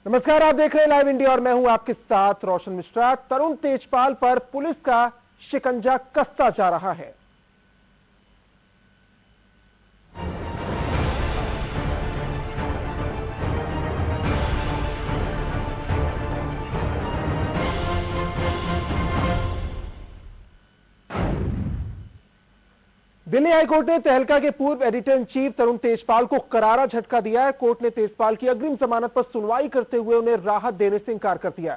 नमस्कार, आप देख रहे हैं लाइव इंडिया और मैं हूं आपके साथ रोशन मिश्रा। तरुण तेजपाल पर पुलिस का शिकंजा कसता जा रहा है। दिल्ली हाईकोर्ट ने तहलका के पूर्व एडिटर इन चीफ तरुण तेजपाल को करारा झटका दिया है। कोर्ट ने तेजपाल की अग्रिम जमानत पर सुनवाई करते हुए उन्हें राहत देने से इंकार कर दिया।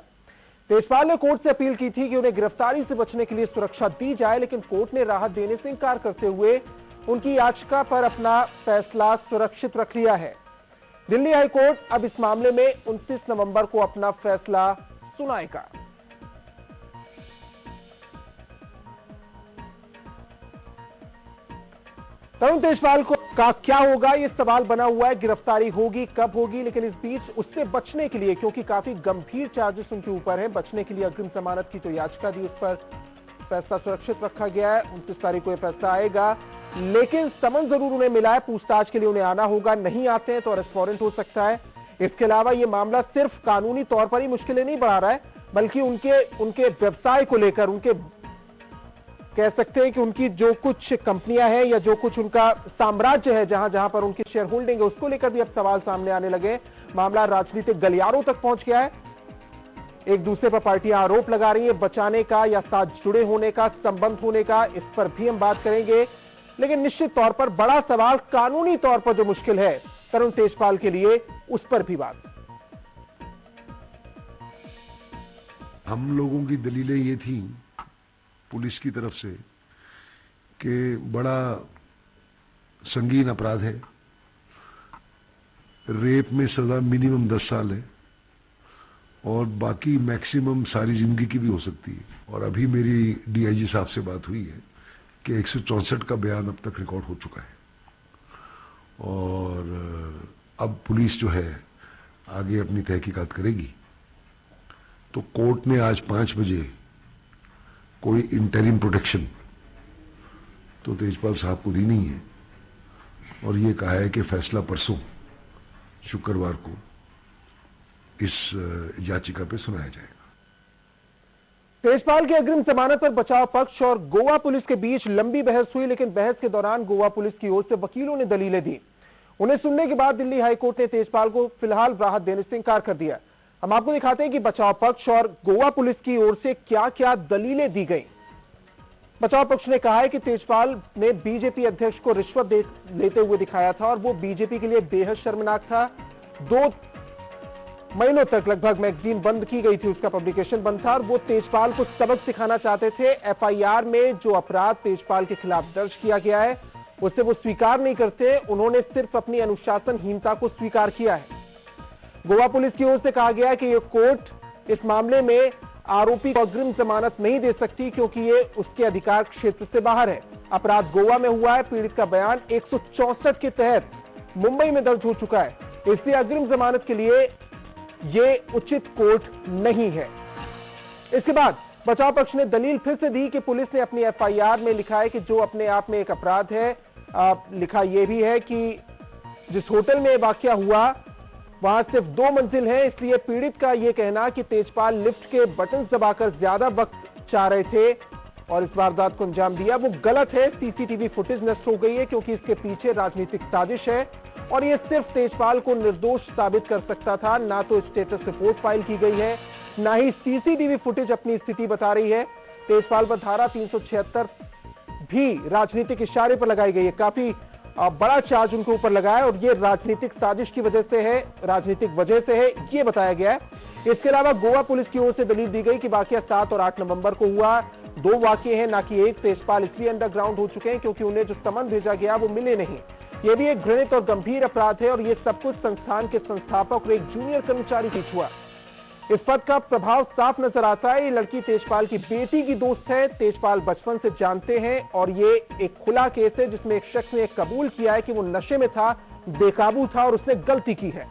तेजपाल ने कोर्ट से अपील की थी कि उन्हें गिरफ्तारी से बचने के लिए सुरक्षा दी जाए, लेकिन कोर्ट ने राहत देने से इंकार करते हुए उनकी याचिका पर अपना फैसला सुरक्षित रख लिया है। दिल्ली हाईकोर्ट अब इस मामले में 29 नवंबर को अपना फैसला सुनाएगा। तरुण तेजपाल का क्या होगा, यह सवाल बना हुआ है। गिरफ्तारी होगी, कब होगी, लेकिन इस बीच उससे बचने के लिए, क्योंकि काफी गंभीर चार्जेस उनके ऊपर है, बचने के लिए अग्रिम जमानत की जो याचिका दी उस पर फैसला सुरक्षित रखा गया है। 29 तारीख को यह फैसला आएगा, लेकिन समन जरूर उन्हें मिला है। पूछताछ के लिए उन्हें आना होगा, नहीं आते हैं तो अरेस्ट वारंट हो सकता है। इसके अलावा यह मामला सिर्फ कानूनी तौर पर ही मुश्किलें नहीं बढ़ा रहा है, बल्कि उनके व्यवसाय को लेकर, उनके कह सकते हैं कि उनकी जो कुछ कंपनियां हैं या जो कुछ उनका साम्राज्य है, जहां जहां पर उनकी शेयर होल्डिंग है, उसको लेकर भी अब सवाल सामने आने लगे। मामला राजनीतिक गलियारों तक पहुंच गया है। एक दूसरे पर पार्टियां आरोप लगा रही हैं बचाने का या साथ जुड़े होने का, संबंध होने का। इस पर भी हम बात करेंगे, लेकिन निश्चित तौर पर बड़ा सवाल कानूनी तौर पर जो मुश्किल है तरुण तेजपाल के लिए, उस पर भी बात। हम लोगों की दलीलें ये थी पुलिस की तरफ से कि बड़ा संगीन अपराध है, रेप में सजा मिनिमम 10 साल है और बाकी मैक्सिमम सारी जिंदगी की भी हो सकती है। और अभी मेरी डीआईजी साहब से बात हुई है कि 164 का बयान अब तक रिकॉर्ड हो चुका है और अब पुलिस जो है आगे अपनी तहकीकात करेगी। तो कोर्ट ने आज 5 बजे कोई इंटरिम प्रोटेक्शन तो तेजपाल साहब को दी नहीं है और ये कहा है कि फैसला परसों शुक्रवार को इस याचिका पे सुनाया जाएगा। तेजपाल की अग्रिम जमानत पर बचाव पक्ष और गोवा पुलिस के बीच लंबी बहस हुई, लेकिन बहस के दौरान गोवा पुलिस की ओर से वकीलों ने दलीलें दी। उन्हें सुनने के बाद दिल्ली हाईकोर्ट ने तेजपाल को फिलहाल राहत देने से इंकार कर दिया। हम आपको दिखाते हैं कि बचाव पक्ष और गोवा पुलिस की ओर से क्या क्या दलीलें दी गई। बचाव पक्ष ने कहा है कि तेजपाल ने बीजेपी अध्यक्ष को रिश्वत लेते हुए दिखाया था और वो बीजेपी के लिए बेहद शर्मनाक था। 2 महीनों तक लगभग मैगजीन बंद की गई थी, उसका पब्लिकेशन बंद था और वो तेजपाल को सबक सिखाना चाहते थे। एफआईआर में जो अपराध तेजपाल के खिलाफ दर्ज किया गया है उसे वो स्वीकार नहीं करते, उन्होंने सिर्फ अपनी अनुशासनहीनता को स्वीकार किया है। गोवा पुलिस की ओर से कहा गया कि ये कोर्ट इस मामले में आरोपी को अग्रिम जमानत नहीं दे सकती क्योंकि ये उसके अधिकार क्षेत्र से बाहर है। अपराध गोवा में हुआ है, पीड़ित का बयान 164 के तहत मुंबई में दर्ज हो चुका है, इसलिए अग्रिम जमानत के लिए ये उचित कोर्ट नहीं है। इसके बाद बचाव पक्ष ने दलील फिर से दी कि पुलिस ने अपनी एफआईआर में लिखा है कि जो अपने आप में एक अपराध है। लिखा यह भी है कि जिस होटल में वाकया हुआ वहां सिर्फ 2 मंजिल है, इसलिए पीड़ित का यह कहना कि तेजपाल लिफ्ट के बटन दबाकर ज्यादा वक्त चाह रहे थे और इस वारदात को अंजाम दिया, वो गलत है। सीसीटीवी फुटेज नष्ट हो गई है क्योंकि इसके पीछे राजनीतिक साजिश है और यह सिर्फ तेजपाल को निर्दोष साबित कर सकता था। ना तो स्टेटस रिपोर्ट फाइल की गई है, ना ही सीसीटीवी फुटेज अपनी स्थिति बता रही है। तेजपाल पर धारा 376 भी राजनीतिक इशारे पर लगाई गई है। काफी बड़ा चार्ज उनके ऊपर लगा है और ये राजनीतिक साजिश की वजह से है, राजनीतिक वजह से है, ये बताया गया है। इसके अलावा गोवा पुलिस की ओर से दलील दी गई कि वाकया 7 और 8 नवंबर को हुआ। 2 वाकये हैं, ना कि एक। तेजपाल इसलिए अंडरग्राउंड हो चुके हैं क्योंकि उन्हें जो समन भेजा गया वो मिले नहीं। यह भी एक घृणित और गंभीर अपराध है और यह सब कुछ संस्थान के संस्थापक और एक जूनियर कर्मचारी की हुआ। इस पद का प्रभाव साफ नजर आता है। ये लड़की तेजपाल की बेटी की दोस्त है, तेजपाल बचपन से जानते हैं और ये एक खुला केस है जिसमें एक शख्स ने कबूल किया है कि वो नशे में था, बेकाबू था और उसने गलती की है।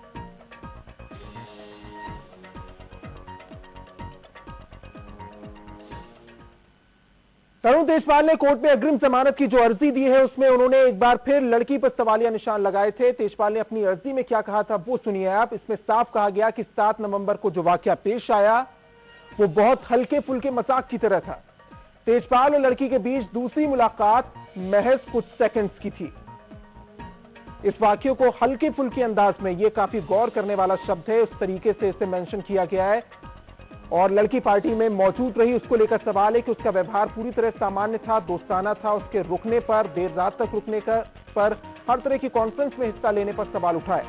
तरुण तेजपाल ने कोर्ट में अग्रिम जमानत की जो अर्जी दी है उसमें उन्होंने एक बार फिर लड़की पर सवालिया निशान लगाए थे। तेजपाल ने अपनी अर्जी में क्या कहा था वो सुनिए आप। इसमें साफ कहा गया कि 7 नवंबर को जो वाकया पेश आया वो बहुत हल्के फुल्के मजाक की तरह था। तेजपाल और लड़की के बीच दूसरी मुलाकात महज कुछ सेकंड्स की थी। इस वाकये को हल्के फुल्के अंदाज में, ये काफी गौर करने वाला शब्द है, उस तरीके से इसे मेंशन किया गया है। और लड़की पार्टी में मौजूद रही, उसको लेकर सवाल है कि उसका व्यवहार पूरी तरह सामान्य था, दोस्ताना था। उसके रुकने पर, देर रात तक रुकने पर, हर तरह की कॉन्फ्रेंस में हिस्सा लेने पर सवाल उठाए।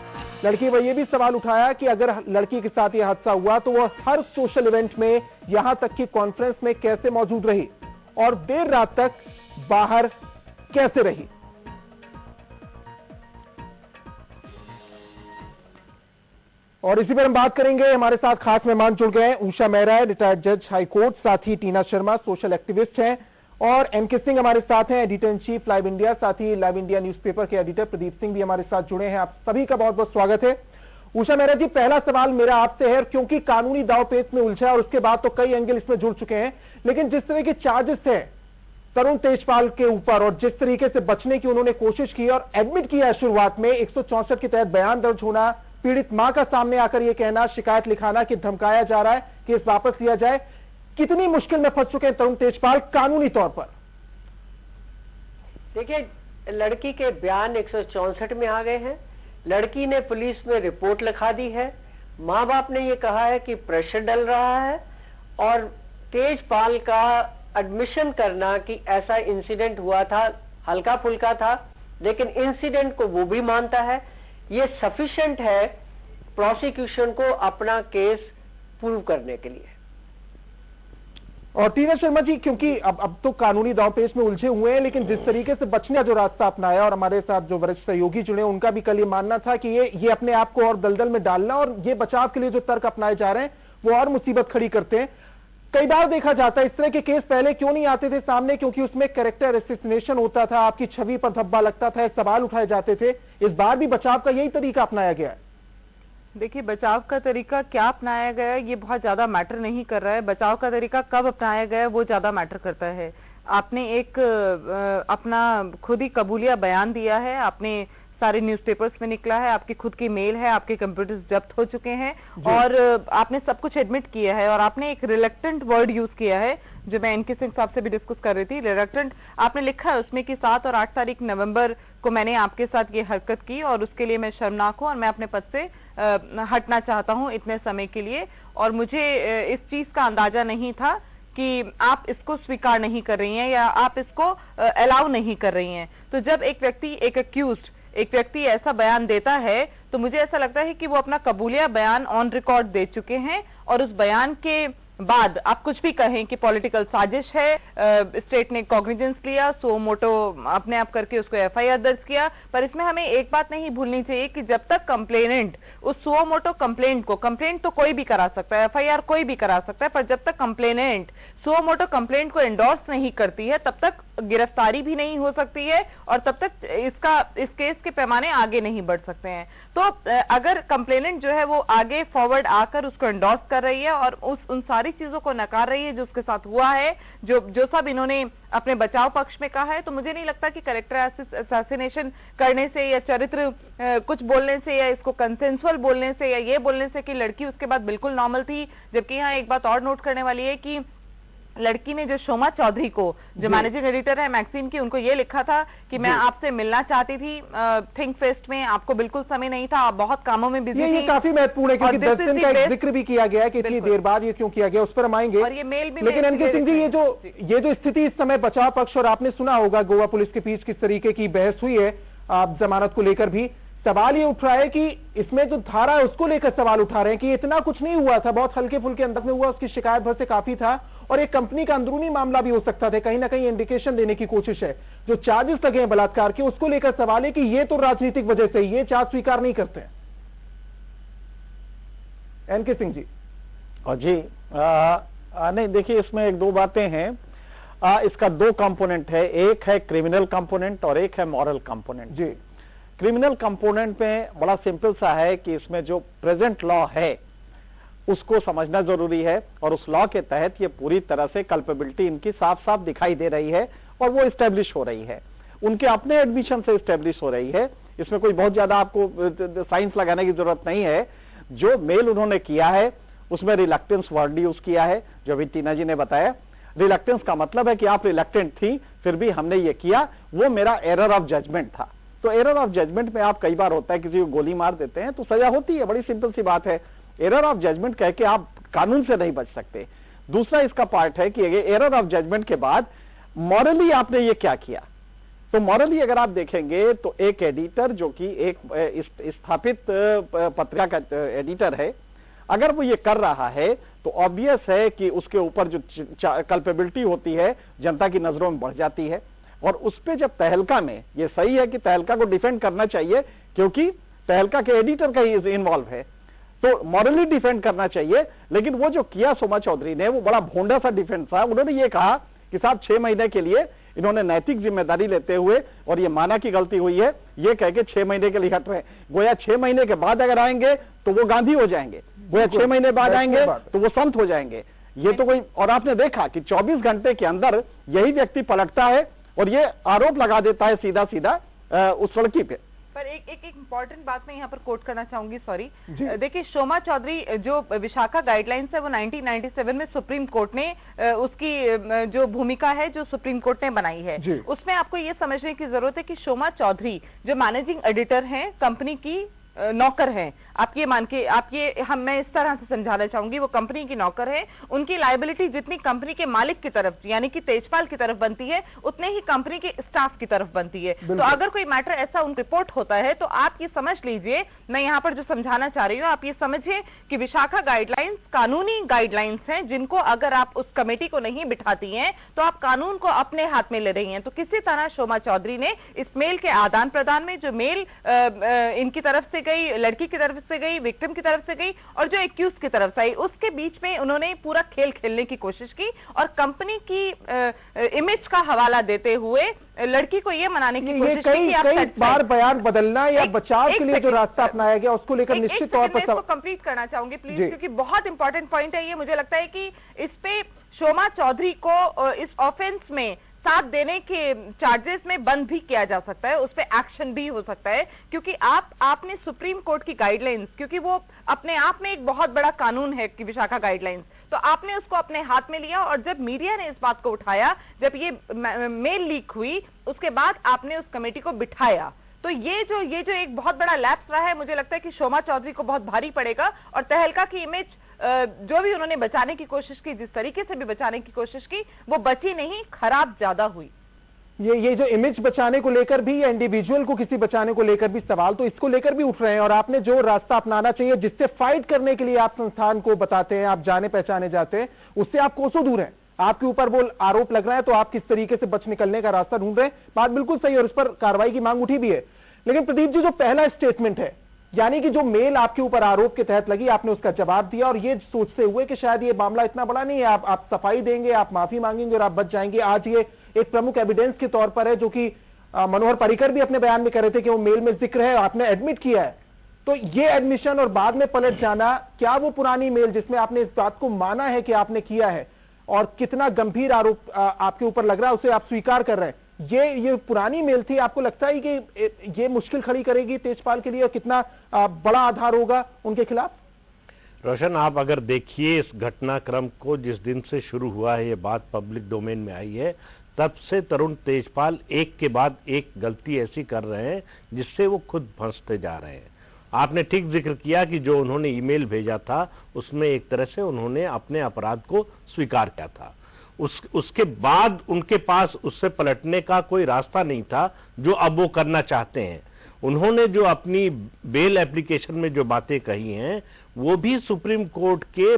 लड़की पर यह भी सवाल उठाया कि अगर लड़की के साथ यह हादसा हुआ तो वह हर सोशल इवेंट में, यहां तक कि कॉन्फ्रेंस में कैसे मौजूद रही और देर रात तक बाहर कैसे रही। और इसी पर हम बात करेंगे। हमारे साथ खास मेहमान जुड़ गए हैं। उषा मेहरा, रिटायर्ड जज हाई कोर्ट, साथ ही टीना शर्मा सोशल एक्टिविस्ट हैं, और एमके सिंह हमारे साथ हैं, editor in chief live India, साथ ही लाइव इंडिया न्यूज़पेपर के एडिटर प्रदीप सिंह भी हमारे साथ जुड़े हैं। आप सभी का बहुत बहुत स्वागत है। उषा मेहरा जी, पहला सवाल मेरा आपसे है, क्योंकि कानूनी दांवपेच में उलझा और उसके बाद तो कई एंगल इसमें जुड़ चुके हैं, लेकिन जिस तरह के चार्जेस हैं तरुण तेजपाल के ऊपर और जिस तरीके से बचने की उन्होंने कोशिश की और एडमिट किया शुरुआत में, 164 के तहत बयान दर्ज होना, पीड़ित मां का सामने आकर यह कहना, शिकायत लिखाना कि धमकाया जा रहा है कि इस वापस लिया जाए, कितनी मुश्किल में फंस चुके हैं तरुण तेजपाल कानूनी तौर पर? देखिए, लड़की के बयान 164 में आ गए हैं। लड़की ने पुलिस में रिपोर्ट लिखा दी है। मां बाप ने यह कहा है कि प्रेशर डल रहा है, और तेजपाल का एडमिशन करना कि ऐसा इंसिडेंट हुआ था, हल्का फुल्का था, लेकिन इंसिडेंट को वो भी मानता है। ये सफिशिएंट है प्रोसिक्यूशन को अपना केस प्रूव करने के लिए। और टीना शर्मा जी, क्योंकि अब तो कानूनी दांवपेच में उलझे हुए हैं, लेकिन जिस तरीके से बचने का जो रास्ता अपनाया, और हमारे साथ जो वरिष्ठ सहयोगी जुड़े उनका भी कल ये मानना था कि ये अपने आप को और दलदल में डालना और ये बचाव के लिए जो तर्क अपनाए जा रहे हैं वो और मुसीबत खड़ी करते हैं। कई बार देखा जाता है इस तरह के केस पहले क्यों नहीं आते थे सामने, क्योंकि उसमें कैरेक्टर असैसिनेशन होता था, आपकी छवि पर धब्बा लगता था, सवाल उठाए जाते थे। इस बार भी बचाव का यही तरीका अपनाया गया है। देखिए, बचाव का तरीका क्या अपनाया गया है ये बहुत ज्यादा मैटर नहीं कर रहा है। बचाव का तरीका कब अपनाया गया है वो ज्यादा मैटर करता है। आपने एक अपना खुद ही कबूलिया बयान दिया है, आपने सारे न्यूज़पेपर्स में निकला है, आपकी खुद की मेल है, आपके कंप्यूटर्स जब्त हो चुके हैं, और आपने सब कुछ एडमिट किया है। और आपने एक रिलक्टेंट वर्ड यूज किया है, जो मैं एनके सिंह साहब से भी डिस्कस कर रही थी। रिलक्टेंट आपने लिखा है उसमें कि 7 और 8 तारीख नवंबर को मैंने आपके साथ ये हरकत की और उसके लिए मैं शर्मनाक हूं और मैं अपने पद से हटना चाहता हूं इतने समय के लिए, और मुझे इस चीज का अंदाजा नहीं था कि आप इसको स्वीकार नहीं कर रही हैं या आप इसको अलाउ नहीं कर रही हैं। तो जब एक व्यक्ति, एक अक्यूज्ड, एक व्यक्ति ऐसा बयान देता है तो मुझे ऐसा लगता है कि वो अपना कबूलिया बयान ऑन रिकॉर्ड दे चुके हैं, और उस बयान के बाद आप कुछ भी कहें कि पॉलिटिकल साजिश है, स्टेट ने कॉग्निजेंस लिया, सो मोटो अपने आप करके उसको एफआईआर दर्ज किया, पर इसमें हमें एक बात नहीं भूलनी चाहिए कि जब तक कंप्लेनेंट उस सो मोटो कंप्लेंट को, कंप्लेंट तो कोई भी करा सकता है, एफआईआर कोई भी करा सकता है, पर जब तक कंप्लेनेंट सो मोटो कंप्लेंट को एंडोर्स नहीं करती है तब तक गिरफ्तारी भी नहीं हो सकती है, और तब तक इस केस के पैमाने आगे नहीं बढ़ सकते हैं। तो अगर कंप्लेनेंट जो है वो आगे फॉरवर्ड आकर उसको एंडोर्स कर रही है और उन सारी चीजों को नकार रही है जो उसके साथ हुआ है, जो सब इन्होंने अपने बचाव पक्ष में कहा है, तो मुझे नहीं लगता कि कैरेक्टर असैसिनेशन करने से या चरित्र कुछ बोलने से या इसको कंसेंसुअल बोलने से या ये बोलने से कि लड़की उसके बाद बिल्कुल नॉर्मल थी। जबकि यहाँ एक बात और नोट करने वाली है कि लड़की ने जो शोमा चौधरी को, जो मैनेजिंग एडिटर है मैगजीन की, उनको ये लिखा था कि मैं आपसे मिलना चाहती थी थिंक फेस्ट में, आपको बिल्कुल समय नहीं था, आप बहुत कामों में बिजी थी। ये काफी महत्वपूर्ण है क्योंकि 10 दिन का जिक्र भी किया गया है कि इतनी देर बाद ये क्यों किया गया, उस पर हम आएंगे। और ये मेल भी, लेकिन एनके सिंह जी, ये जो स्थिति इस समय बचाव पक्ष, और आपने सुना होगा गोवा पुलिस के बीच किस तरीके की बहस हुई है जमानत को लेकर भी, सवाल ये उठ रहा है कि इसमें जो धारा है उसको लेकर सवाल उठा रहे हैं कि इतना कुछ नहीं हुआ था, बहुत हल्के फुल्के अंदर में हुआ, उसकी शिकायत भर से काफी था, और एक कंपनी का अंदरूनी मामला भी हो सकता था, कहीं ना कहीं इंडिकेशन देने की कोशिश है। जो चार्जेस लगे हैं बलात्कार के, उसको लेकर सवाल है कि ये तो राजनीतिक वजह से ये चार्ज स्वीकार नहीं करते हैं। एनके सिंह जी। और जी नहीं, देखिए इसमें एक दो बातें हैं। इसका दो कंपोनेंट है, एक है क्रिमिनल कंपोनेंट और एक है मॉरल कंपोनेंट। जी, क्रिमिनल कंपोनेंट में बड़ा सिंपल सा है कि इसमें जो प्रेजेंट लॉ है उसको समझना जरूरी है, और उस लॉ के तहत ये पूरी तरह से कल्पेबिलिटी इनकी साफ साफ दिखाई दे रही है और वो इस्टेब्लिश हो रही है, उनके अपने एडमिशन से इस्टेब्लिश हो रही है। इसमें कोई बहुत ज्यादा आपको साइंस लगाने की जरूरत नहीं है। जो मेल उन्होंने किया है उसमें रिलक्टेंस वर्ड यूज किया है, जो अभी टीना जी ने बताया। रिलक्टेंस का मतलब है कि आप रिलक्टेंट थी, फिर भी हमने ये किया, वो मेरा एरर ऑफ जजमेंट था। तो एरर ऑफ जजमेंट में आप कई बार होता है किसी को गोली मार देते हैं तो सजा होती है, बड़ी सिंपल सी बात है। एरर ऑफ जजमेंट कह के आप कानून से नहीं बच सकते। दूसरा इसका पार्ट है कि एरर ऑफ जजमेंट के बाद मॉरली आपने ये क्या किया। तो मॉरली अगर आप देखेंगे तो एक एडिटर जो कि एक स्थापित पत्रिका का एडिटर है, अगर वो ये कर रहा है तो ऑब्वियस है कि उसके ऊपर जो कल्पेबिलिटी होती है जनता की नजरों में बढ़ जाती है। और उस पे जब तहलका में, ये सही है कि तहलका को डिफेंड करना चाहिए क्योंकि तहलका के एडिटर का ही इन्वॉल्व है, तो मॉरली डिफेंड करना चाहिए। लेकिन वो जो किया सोमा चौधरी ने वो बड़ा भोंडा सा डिफेंस था। उन्होंने ये कहा कि साहब 6 महीने के लिए इन्होंने नैतिक जिम्मेदारी लेते हुए और ये माना कि गलती हुई है, ये कह के 6 महीने के लिए हट रहे। गोया 6 महीने के बाद अगर आएंगे तो वो गांधी हो जाएंगे, गोया 6 महीने बाद आएंगे तो वो संत हो जाएंगे। ये तो कोई, और आपने देखा कि 24 घंटे के अंदर यही व्यक्ति पलटता है और ये आरोप लगा देता है सीधा सीधा उस लड़की पे। पर एक इम्पॉर्टेंट बात मैं यहाँ पर कोट करना चाहूंगी, सॉरी। देखिए, सोमा चौधरी जो विशाखा गाइडलाइंस है वो 1997 में सुप्रीम कोर्ट ने उसकी जो भूमिका है जो सुप्रीम कोर्ट ने बनाई है, उसमें आपको ये समझने की जरूरत है कि सोमा चौधरी जो मैनेजिंग एडिटर हैं, कंपनी की नौकर हैं। आप ये मान के, मैं इस तरह से समझाना चाहूंगी, वो कंपनी की नौकर है। उनकी लायबिलिटी जितनी कंपनी के मालिक की तरफ यानी कि तेजपाल की तरफ बनती है, उतने ही कंपनी के स्टाफ की तरफ बनती है। तो अगर कोई मैटर ऐसा उन रिपोर्ट होता है तो आप ये समझ लीजिए, मैं यहाँ पर जो समझाना चाह रही हूँ, आप ये समझिए कि विशाखा गाइडलाइंस कानूनी गाइडलाइंस हैं जिनको अगर आप उस कमेटी को नहीं बिठाती हैं तो आप कानून को अपने हाथ में ले रही हैं। तो किसी तरह सोमा चौधरी ने इस मेल के आदान प्रदान में, जो मेल इनकी तरफ से गई, लड़की की तरफ से गई, विक्टिम की तरफ से गई और जो एक्यूज की तरफ से आई, उसके बीच में उन्होंने पूरा खेल खेलने की कोशिश की और कंपनी की इमेज का हवाला देते हुए लड़की को ये मनाने की कोशिश की कि आप कई बार बयान बदलना या बचाव के लिए जो रास्ता अपनाया गया उसको लेकर निश्चित तौर पर कंप्लीट करना चाहूंगी प्लीज, क्योंकि बहुत इंपॉर्टेंट पॉइंट है ये। मुझे लगता है कि इस पे सोमा चौधरी को इस ऑफेंस में साथ देने के चार्जेस में बंद भी किया जा सकता है, उस पर एक्शन भी हो सकता है, क्योंकि आपने सुप्रीम कोर्ट की गाइडलाइंस, क्योंकि वो अपने आप में एक बहुत बड़ा कानून है कि विशाखा गाइडलाइंस, तो आपने उसको अपने हाथ में लिया और जब मीडिया ने इस बात को उठाया, जब ये मेल लीक हुई, उसके बाद आपने उस कमेटी को बिठाया। तो ये जो एक बहुत बड़ा लैप्स रहा है, मुझे लगता है कि सोमा चौधरी को बहुत भारी पड़ेगा और तहलका की इमेज जो भी उन्होंने बचाने की कोशिश की, जिस तरीके से भी बचाने की कोशिश की, वो बची नहीं, खराब ज्यादा हुई। ये जो इमेज बचाने को लेकर भी या इंडिविजुअल को किसी बचाने को लेकर भी सवाल तो इसको लेकर भी उठ रहे हैं, और आपने जो रास्ता अपनाना चाहिए जिससे फाइट करने के लिए आप संस्थान को बताते हैं, आप जाने पहचाने जाते हैं, उससे आप कोसों दूर हैं। आपके ऊपर वो आरोप लग रहा है तो आप किस तरीके से बच निकलने का रास्ता ढूंढ रहे हैं, बात बिल्कुल सही और इस पर कार्रवाई की मांग उठी भी है। लेकिन प्रदीप जी, जो पहला स्टेटमेंट है, यानी कि जो मेल आपके ऊपर आरोप के तहत लगी, आपने उसका जवाब दिया और ये सोचते हुए कि शायद ये मामला इतना बड़ा नहीं है, आप सफाई देंगे, आप माफी मांगेंगे और आप बच जाएंगे। आज ये एक प्रमुख एविडेंस के तौर पर है, जो कि मनोहर पर्रिकर भी अपने बयान में कह रहे थे कि वो मेल में जिक्र है, आपने एडमिट किया है। तो ये एडमिशन और बाद में पलट जाना, क्या वो पुरानी मेल जिसमें आपने इस बात को माना है कि आपने किया है और कितना गंभीर आरोप आपके ऊपर लग रहा है उसे आप स्वीकार कर रहे हैं, ये पुरानी मेल थी? आपको लगता है कि ये मुश्किल खड़ी करेगी तेजपाल के लिए और कितना बड़ा आधार होगा उनके खिलाफ? रोशन, आप अगर देखिए इस घटनाक्रम को, जिस दिन से शुरू हुआ है ये बात पब्लिक डोमेन में आई है, तब से तरुण तेजपाल एक के बाद एक गलती ऐसी कर रहे हैं जिससे वो खुद फंसते जा रहे हैं। आपने ठीक जिक्र किया कि जो उन्होंने ईमेल भेजा था उसमें एक तरह से उन्होंने अपने अपराध को स्वीकार किया था। उसके बाद उनके पास उससे पलटने का कोई रास्ता नहीं था, जो अब वो करना चाहते हैं। उन्होंने जो अपनी बेल एप्लीकेशन में जो बातें कही हैं वो भी सुप्रीम कोर्ट के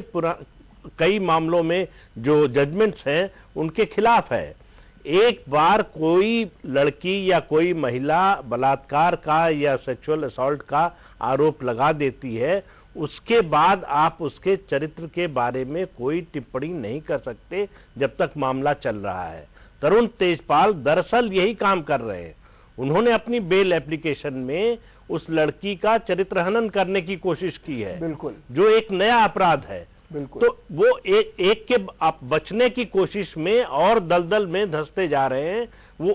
कई मामलों में जो जजमेंट्स हैं उनके खिलाफ है। एक बार कोई लड़की या कोई महिला बलात्कार का या सेक्सुअल असॉल्ट का आरोप लगा देती है, उसके बाद आप उसके चरित्र के बारे में कोई टिप्पणी नहीं कर सकते जब तक मामला चल रहा है। तरुण तेजपाल दरअसल यही काम कर रहे हैं। उन्होंने अपनी बेल एप्लीकेशन में उस लड़की का चरित्र हनन करने की कोशिश की है, बिल्कुल, जो एक नया अपराध है। बिल्कुल। तो वो एक के आप बचने की कोशिश में और दलदल में धंसते जा रहे हैं। वो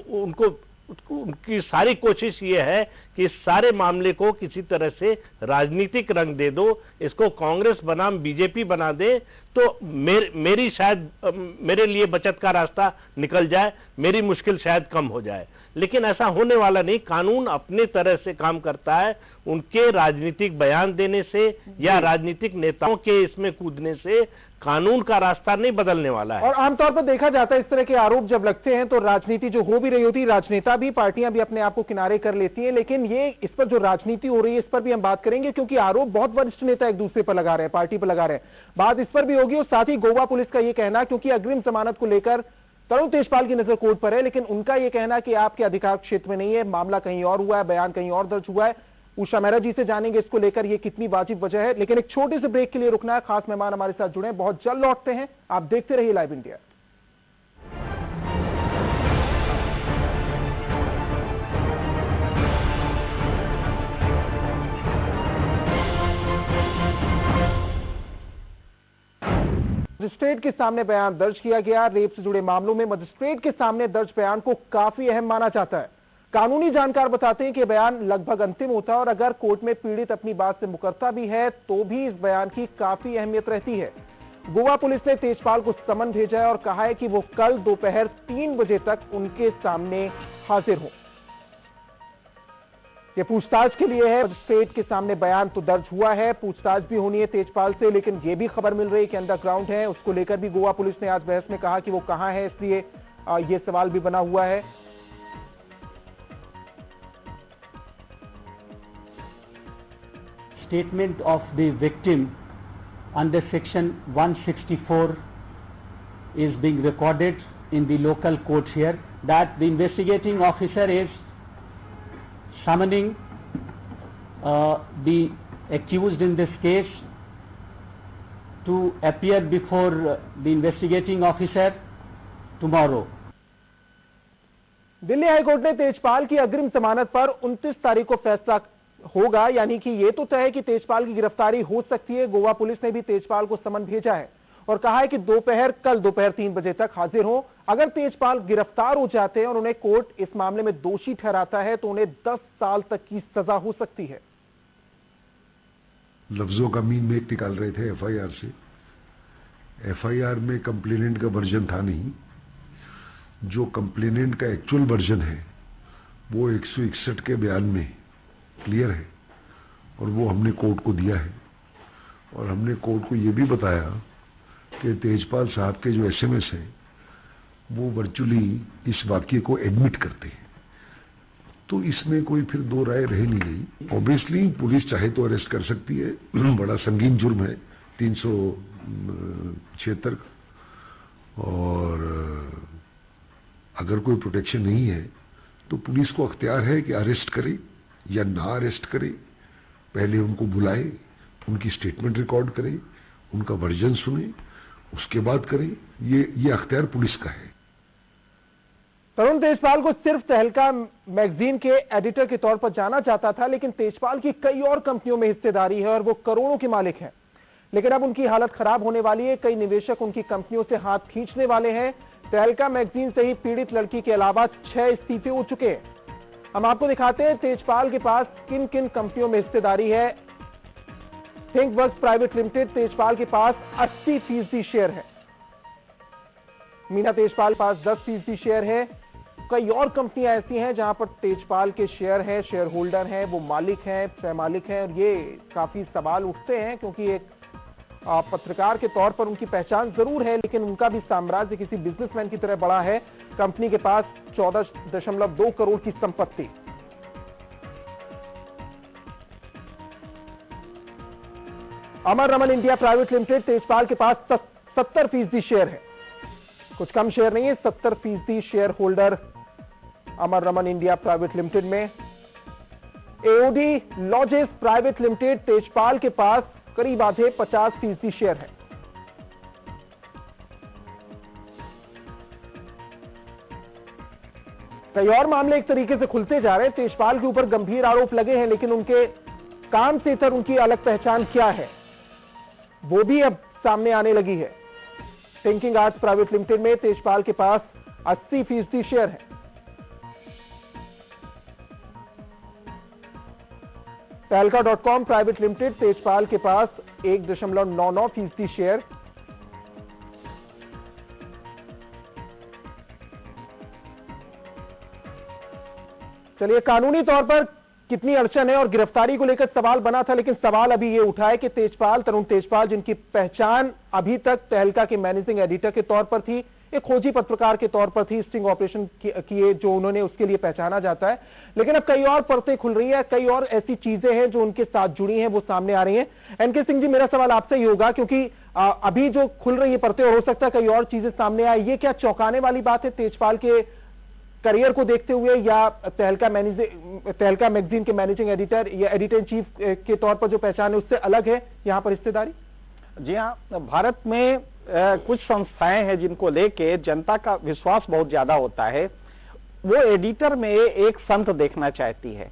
उनकी सारी कोशिश ये है कि इस सारे मामले को किसी तरह से राजनीतिक रंग दे दो, इसको कांग्रेस बनाम बीजेपी बना दे, तो मेरी शायद मेरे लिए बचत का रास्ता निकल जाए, मेरी मुश्किल शायद कम हो जाए। लेकिन ऐसा होने वाला नहीं। कानून अपने तरह से काम करता है। उनके राजनीतिक बयान देने से या राजनीतिक नेताओं के इसमें कूदने से कानून का रास्ता नहीं बदलने वाला है। और आमतौर पर देखा जाता है इस तरह के आरोप जब लगते हैं तो राजनीति जो हो भी रही होती है, राजनेता भी, पार्टियां भी अपने आप को किनारे कर लेती हैं। लेकिन ये इस पर जो राजनीति हो रही है इस पर भी हम बात करेंगे, क्योंकि आरोप बहुत वरिष्ठ नेता एक दूसरे पर लगा रहे हैं, पार्टी पर लगा रहे हैं। बात इस पर भी होगी। और साथ ही गोवा पुलिस का यह कहना, क्योंकि अग्रिम जमानत को लेकर तरुण तेजपाल की नजर कोर्ट पर है, लेकिन उनका यह कहना कि आपके अधिकार क्षेत्र में नहीं है, मामला कहीं और हुआ है, बयान कहीं और दर्ज हुआ है। उषा मेहरा जी से जानेंगे इसको लेकर ये कितनी वाजिब वजह है। लेकिन एक छोटे से ब्रेक के लिए रुकना है। खास मेहमान हमारे साथ जुड़े हैं, बहुत जल्द लौटते हैं। आप देखते रहिए लाइव इंडिया। मजिस्ट्रेट के सामने बयान दर्ज किया गया। रेप से जुड़े मामलों में मजिस्ट्रेट के सामने दर्ज बयान को काफी अहम माना जाता है। कानूनी जानकार बताते हैं कि बयान लगभग अंतिम होता है और अगर कोर्ट में पीड़ित अपनी बात से मुकरता भी है तो भी इस बयान की काफी अहमियत रहती है। गोवा पुलिस ने तेजपाल को समन भेजा है और कहा है कि वो कल दोपहर 3 बजे तक उनके सामने हाजिर हो। ये पूछताछ के लिए है। मजिस्ट्रेट के सामने बयान तो दर्ज हुआ है, पूछताछ भी होनी है तेजपाल से, लेकिन ये भी खबर मिल रही है कि अंडरग्राउंड है। उसको लेकर भी गोवा पुलिस ने आज बहस में कहा कि वो कहां है, इसलिए ये सवाल भी बना हुआ है। Statement of the victim under section 164 is being recorded in the local court here, that the investigating officer is summoning the accused in this case to appear before the investigating officer tomorrow. Delhi high court ने तेजपाल की अग्रिम जमानत पर 29 तारीख को फैसला होगा, यानी कि यह तो तय है कि तेजपाल की गिरफ्तारी हो सकती है। गोवा पुलिस ने भी तेजपाल को समन भेजा है और कहा है कि कल दोपहर 3 बजे तक हाजिर हो। अगर तेजपाल गिरफ्तार हो जाते हैं और उन्हें कोर्ट इस मामले में दोषी ठहराता है तो उन्हें 10 साल तक की सजा हो सकती है। लफ्जों का मीन मेक निकाल रहे थे एफआईआर से। एफआईआर में कंप्लेनेंट का वर्जन था नहीं, जो कंप्लेनेंट का एक्चुअल वर्जन है वो 161 के बयान में क्लियर है और वो हमने कोर्ट को दिया है। और हमने कोर्ट को ये भी बताया कि तेजपाल साहब के जो एसएमएस है वो वर्चुअली इस वाक्य को एडमिट करते हैं, तो इसमें कोई फिर दो राय रह नहीं गई। ऑब्वियसली पुलिस चाहे तो अरेस्ट कर सकती है, बड़ा संगीन जुर्म है 376 और अगर कोई प्रोटेक्शन नहीं है तो पुलिस को अख्तियार है कि अरेस्ट करे या ना अरेस्ट करे। पहले उनको बुलाए, उनकी स्टेटमेंट रिकॉर्ड करे, उनका वर्जन सुने, उसके बाद करे। ये अख्तियार पुलिस का है। तरुण तेजपाल को सिर्फ तहलका मैगजीन के एडिटर के तौर पर जाना जाता था, लेकिन तेजपाल की कई और कंपनियों में हिस्सेदारी है और वो करोड़ों के मालिक हैं। लेकिन अब उनकी हालत खराब होने वाली है। कई निवेशक उनकी कंपनियों से हाथ खींचने वाले हैं। तहलका मैगजीन से ही पीड़ित लड़की के अलावा 6 इस्तीफे हो चुके हैं। हम आपको दिखाते हैं तेजपाल के पास किन किन कंपनियों में हिस्सेदारी है। थिंकवर्क्स प्राइवेट लिमिटेड, तेजपाल के पास 80% शेयर है। मीना तेजपाल के पास 10% शेयर है। कई और कंपनियां ऐसी हैं जहां पर तेजपाल के शेयर हैं, शेयर होल्डर हैं, वो मालिक हैं, सह मालिक हैं। और ये काफी सवाल उठते हैं क्योंकि एक पत्रकार के तौर पर उनकी पहचान जरूर है, लेकिन उनका भी साम्राज्य किसी बिजनेसमैन की तरह बड़ा है। कंपनी के पास 14.2 करोड़ की संपत्ति। Amar Raman India private limited, Tejpal के पास 70% शेयर है। कुछ कम शेयर नहीं है, 70% शेयर होल्डर अमर रमन इंडिया प्राइवेट लिमिटेड में। AOD lodges private limited, Tejpal के पास करीब आधे 50% शेयर है। कई और मामले एक तरीके से खुलते जा रहे हैं। तेजपाल के ऊपर गंभीर आरोप लगे हैं, लेकिन उनके काम से इतर उनकी अलग पहचान क्या है वो भी अब सामने आने लगी है। थिंकिंग आर्ट्स प्राइवेट लिमिटेड में तेजपाल के पास 80% शेयर है। तहलका.com प्राइवेट लिमिटेड तेजपाल के पास 1.99% शेयर। चलिए, कानूनी तौर पर कितनी अड़चन है और गिरफ्तारी को लेकर सवाल बना था, लेकिन सवाल अभी ये उठा है कि तेजपाल, तरुण तेजपाल, जिनकी पहचान अभी तक तहलका के मैनेजिंग एडिटर के तौर पर थी, एक खोजी पत्रकार के तौर पर थी, स्टिंग ऑपरेशन किए जो उन्होंने, उसके लिए पहचाना जाता है, लेकिन अब कई और परतें खुल रही है, कई और ऐसी चीजें हैं जो उनके साथ जुड़ी हैं, वो सामने आ रही हैं। एनके सिंह जी, मेरा सवाल आपसे ही होगा, क्योंकि अभी जो खुल रही है परतें, और हो सकता है कई और चीजें सामने आए, ये क्या चौंकाने वाली बात है तेजपाल के करियर को देखते हुए, या तहलका मैगजीन के मैनेजिंग एडिटर या एडिटर इन चीफ के तौर पर जो पहचान है उससे अलग है यहां पर हिस्सेदारी? जी हाँ, भारत में कुछ संस्थाएं हैं जिनको लेके जनता का विश्वास बहुत ज्यादा होता है। वो एडिटर में एक संत देखना चाहती है।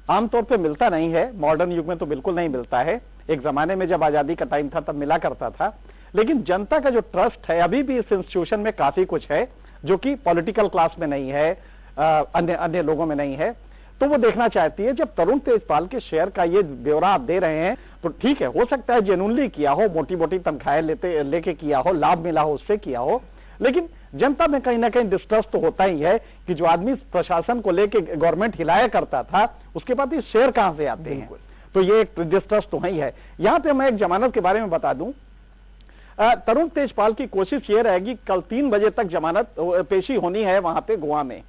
आमतौर पे मिलता नहीं है, मॉडर्न युग में तो बिल्कुल नहीं मिलता है। एक जमाने में जब आजादी का टाइम था तब मिला करता था, लेकिन जनता का जो ट्रस्ट है अभी भी इस इंस्टीट्यूशन में काफी कुछ है जो कि पॉलिटिकल क्लास में नहीं है, अन्य लोगों में नहीं है। तो वो देखना चाहती है। जब तरुण तेजपाल के शेयर का ये ब्यौरा आप दे रहे हैं तो ठीक है, हो सकता है जेन्युइनली किया हो, मोटी मोटी तनख्वाहें लेके किया हो, लाभ मिला हो उससे किया हो, लेकिन जनता में कहीं ना कहीं डिस्ट्रस्ट तो होता ही है कि जो आदमी प्रशासन को लेके गवर्नमेंट हिलाया करता था उसके बाद ये शेयर कहां से आते हैं। तो ये एक डिस्ट्रस्ट तो ही है। यहां पे मैं एक जमानत के बारे में बता दूं। तरुण तेजपाल की कोशिश ये रहेगी, कल 3 बजे तक जमानत पेशी होनी है वहां पे गोवा में।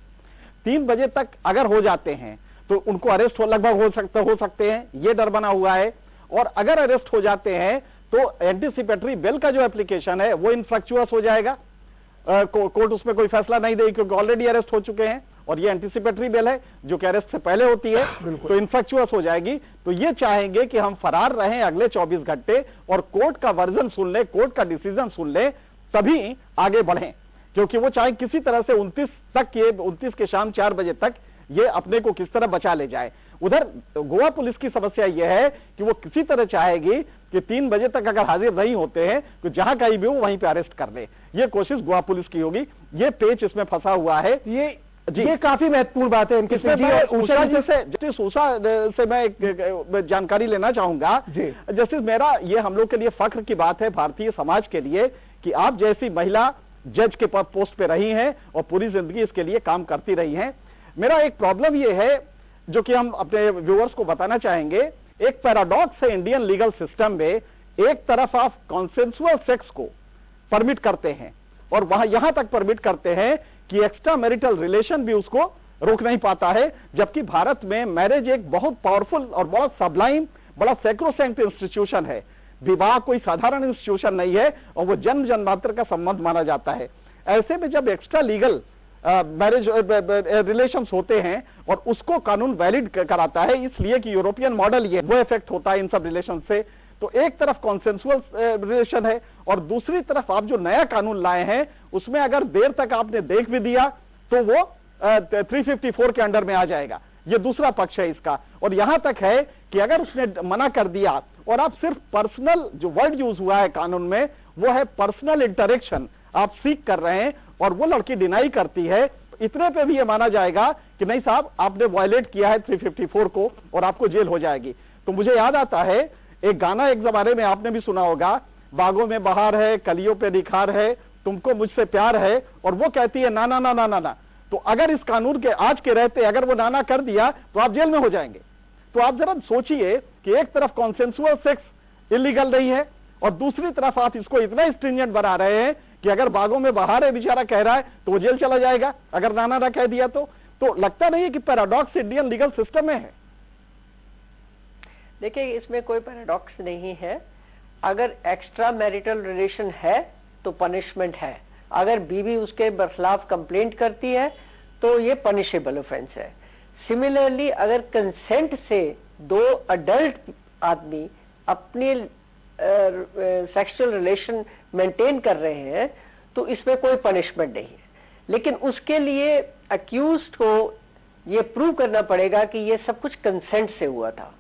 3 बजे तक अगर हो जाते हैं तो उनको अरेस्ट लगभग हो सकते हैं, ये डर बना हुआ है। और अगर अरेस्ट हो जाते हैं तो एंटीसिपेटरी बेल का जो एप्लीकेशन है वो इनफ्रक्चुअस हो जाएगा। कोर्ट उसमें कोई फैसला नहीं देगी क्योंकि ऑलरेडी अरेस्ट हो चुके हैं, और ये एंटीसिपेटरी बेल है जो कि अरेस्ट से पहले होती है, तो इनफ्रक्चुअस हो जाएगी। तो ये चाहेंगे कि हम फरार रहें अगले 24 घंटे और कोर्ट का वर्जन सुन ले, कोर्ट का डिसीजन सुन ले, तभी आगे बढ़ें। क्योंकि वो चाहे किसी तरह से 29 के शाम 4 बजे तक ये अपने को किस तरह बचा ले जाए। उधर गोवा पुलिस की समस्या यह है कि वो किसी तरह चाहेगी कि 3 बजे तक अगर हाजिर नहीं होते हैं तो जहां कहीं भी हो वहीं पे अरेस्ट कर ले। ये कोशिश गोवा पुलिस की होगी। ये पेच इसमें फंसा हुआ है। ये काफी महत्वपूर्ण बात है। इनके जस्टिस उषा से मैं एक जानकारी लेना चाहूंगा। जस्टिस, मेरा ये हम लोग के लिए फख्र की बात है, भारतीय समाज के लिए, कि आप जैसी महिला जज के पोस्ट पे रही हैं और पूरी जिंदगी इसके लिए काम करती रही हैं। मेरा एक प्रॉब्लम ये है जो कि हम अपने व्यूअर्स को बताना चाहेंगे। एक पैराडॉक्स है इंडियन लीगल सिस्टम में। एक तरफ आप कॉन्सेंसुअल सेक्स को परमिट करते हैं और वहां यहां तक परमिट करते हैं कि एक्स्ट्रा मैरिटल रिलेशन भी उसको रोक नहीं पाता है, जबकि भारत में मैरिज एक बहुत पावरफुल और बहुत सबलाइम, बड़ा सैक्रोसैंक्ट इंस्टीट्यूशन है। विवाह कोई साधारण इंस्टीट्यूशन नहीं है और वो जन्म जन्मांतर का संबंध माना जाता है। ऐसे में जब एक्स्ट्रा लीगल मैरिज रिलेशंस होते हैं और उसको कानून वैलिड कराता है, इसलिए कि यूरोपियन मॉडल ये वो इफेक्ट होता है इन सब रिलेशन से। तो एक तरफ कॉन्सेंसुअल रिलेशन है और दूसरी तरफ आप जो नया कानून लाए हैं उसमें अगर देर तक आपने देख भी दिया तो वो 354 के अंडर में आ जाएगा। ये दूसरा पक्ष है इसका। और यहां तक है कि अगर उसने मना कर दिया और आप सिर्फ पर्सनल, जो वर्ड यूज हुआ है कानून में वो है पर्सनल इंटरेक्शन, आप सीख कर रहे हैं और वो लड़की डिनाई करती है, इतने पे भी ये माना जाएगा कि नहीं साहब आपने वायलेट किया है 354 को और आपको जेल हो जाएगी। तो मुझे याद आता है एक गाना, एक जमाने में आपने भी सुना होगा, बागों में बहार है, कलियों पे निखार है, तुमको मुझसे प्यार है, और वो कहती है ना ना ना ना ना ना। तो अगर इस कानून के आज के रहते अगर वो नाना कर दिया तो आप जेल में हो जाएंगे। तो आप जरा सोचिए कि एक तरफ कॉन्सेंसुअल सेक्स इलीगल नहीं है और दूसरी तरफ आप इसको इतना स्ट्रिंजेंट बना रहे हैं कि अगर बागों में बहार है बेचारा कह रहा है तो वो जेल चला जाएगा अगर नाना ना कह दिया तो लगता नहीं है कि पैराडॉक्स इंडियन लीगल सिस्टम में है। देखिए, इसमें कोई पैराडॉक्स नहीं है। अगर एक्स्ट्रा मैरिटल रिलेशन है तो पनिशमेंट है। अगर बीवी उसके खिलाफ कंप्लेंट करती है तो ये पनिशेबल ऑफेंस है। सिमिलरली अगर कंसेंट से 2 अडल्ट आदमी अपनी सेक्सुअल रिलेशन मेंटेन कर रहे हैं तो इसमें कोई पनिशमेंट नहीं है। लेकिन उसके लिए अक्यूज्ड को ये प्रूव करना पड़ेगा कि ये सब कुछ कंसेंट से हुआ था।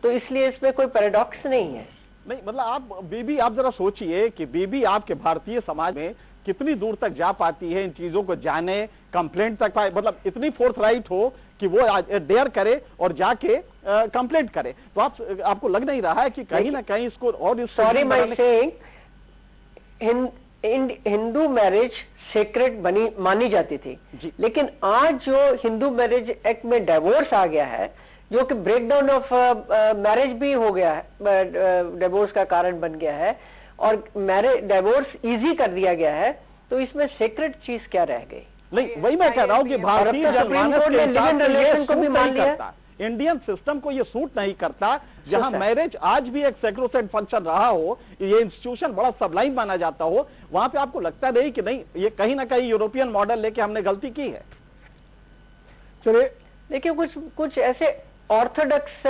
तो इसलिए इसमें कोई पैराडॉक्स नहीं है। नहीं, मतलब आप जरा सोचिए कि बीबी आपके भारतीय समाज में कितनी दूर तक जा पाती है, इन चीजों को जाने, कंप्लेंट तक पाए, मतलब इतनी फोर्थ राइट हो कि वो डेयर करे और जाके कंप्लेंट करे। तो आपको लग नहीं रहा है कि कहीं ना कहीं इसको और sorry my saying, Hindu marriage sacred मानी जाती थी, लेकिन आज जो हिंदू मैरिज एक्ट में डिवोर्स आ गया है, जो कि ब्रेकडाउन ऑफ मैरिज भी हो गया है, डिवोर्स का कारण बन गया है और मैरिज डिवोर्स इजी कर दिया गया है, तो इसमें सेक्रेट चीज क्या रह गई? नहीं, वही मैं कह रहा हूँ कि भारतीय सुप्रीम कोर्ट ने लिव इन रिलेशन को भी मान लिया। इंडियन सिस्टम को ये सूट नहीं करता, जहां मैरिज आज भी एक सैक्रोसेंट फंक्शन रहा हो, ये इंस्टीट्यूशन बड़ा सबलाइन माना जाता हो, वहां पे आपको लगता नहीं कि नहीं ये कहीं ना कहीं यूरोपियन मॉडल लेके हमने गलती की है? चलिए देखिए, कुछ ऐसे ऑर्थोडॉक्स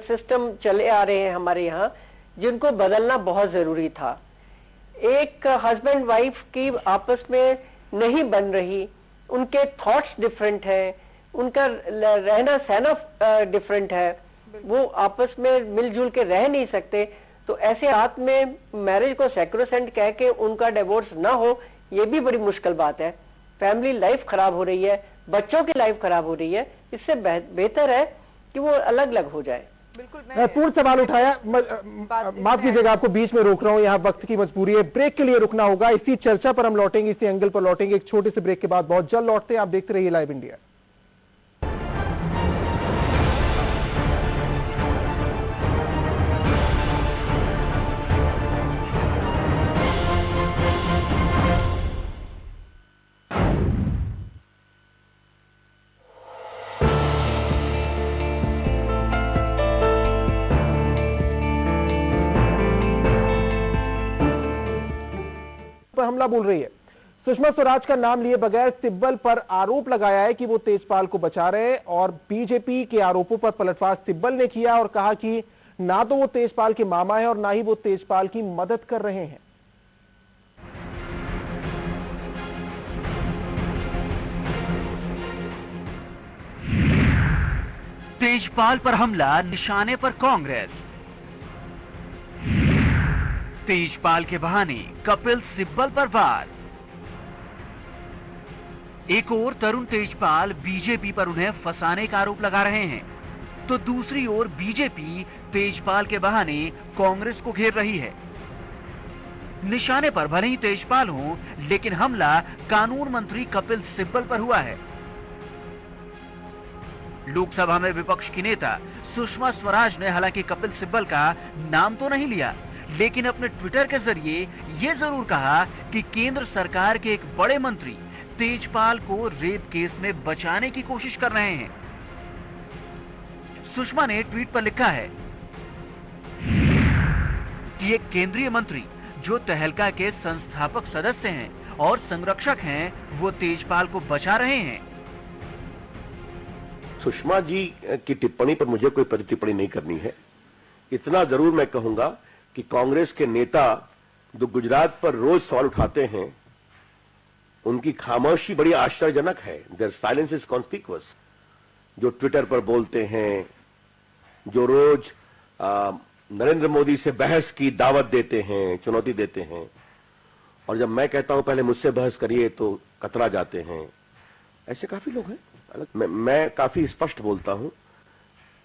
सिस्टम चले आ रहे हैं हमारे यहाँ जिनको बदलना बहुत जरूरी था। एक हस्बैंड वाइफ की आपस में नहीं बन रही, उनके थॉट्स डिफरेंट हैं, उनका रहना सहना डिफरेंट है, वो आपस में मिलजुल के रह नहीं सकते। तो ऐसे हाथ में मैरिज को सैक्रोसेंट कह के उनका डिवोर्स ना हो, ये भी बड़ी मुश्किल बात है। फैमिली लाइफ खराब हो रही है, बच्चों की लाइफ खराब हो रही है, इससे बेहतर है कि वो अलग अलग हो जाए। बिल्कुल, पूर्ण सवाल उठाया। माफ कीजिएगा, आपको बीच में रोक रहा हूं, यहाँ वक्त की मजबूरी है, ब्रेक के लिए रुकना होगा। इसी चर्चा पर हम लौटेंगे, इसी एंगल पर लौटेंगे एक छोटे से ब्रेक के बाद। बहुत जल्द लौटते हैं, आप देखते रहिए लाइव इंडिया। हमला बोल रही है। सुषमा स्वराज का नाम लिए बगैर सिब्बल पर आरोप लगाया है कि वो तेजपाल को बचा रहे हैं और बीजेपी के आरोपों पर पलटवार सिब्बल ने किया और कहा कि ना तो वो तेजपाल के मामा है और ना ही वो तेजपाल की मदद कर रहे हैं। तेजपाल पर हमला, निशाने पर कांग्रेस। तेजपाल के बहाने कपिल सिब्बल पर वार। एक ओर तरुण तेजपाल बीजेपी पर उन्हें फंसाने का आरोप लगा रहे हैं, तो दूसरी ओर बीजेपी तेजपाल के बहाने कांग्रेस को घेर रही है। निशाने पर भले ही तेजपाल हो, लेकिन हमला कानून मंत्री कपिल सिब्बल पर हुआ है। लोकसभा में विपक्ष की नेता सुषमा स्वराज ने हालांकि कपिल सिब्बल का नाम तो नहीं लिया, लेकिन अपने ट्विटर के जरिए ये जरूर कहा कि केंद्र सरकार के एक बड़े मंत्री तेजपाल को रेप केस में बचाने की कोशिश कर रहे हैं। सुषमा ने ट्वीट पर लिखा है कि एक केंद्रीय मंत्री जो तहलका के संस्थापक सदस्य हैं और संरक्षक हैं, वो तेजपाल को बचा रहे हैं। सुषमा जी की टिप्पणी पर मुझे कोई प्रति टिप्पणी नहीं करनी है। इतना जरूर मैं कहूंगा कि कांग्रेस के नेता जो गुजरात पर रोज सवाल उठाते हैं, उनकी खामोशी बड़ी आश्चर्यजनक है। Their silence is conspicuous. जो ट्विटर पर बोलते हैं, जो रोज नरेंद्र मोदी से बहस की दावत देते हैं, चुनौती देते हैं, और जब मैं कहता हूं पहले मुझसे बहस करिए तो कतरा जाते हैं, ऐसे काफी लोग हैं। मैं काफी स्पष्ट बोलता हूं,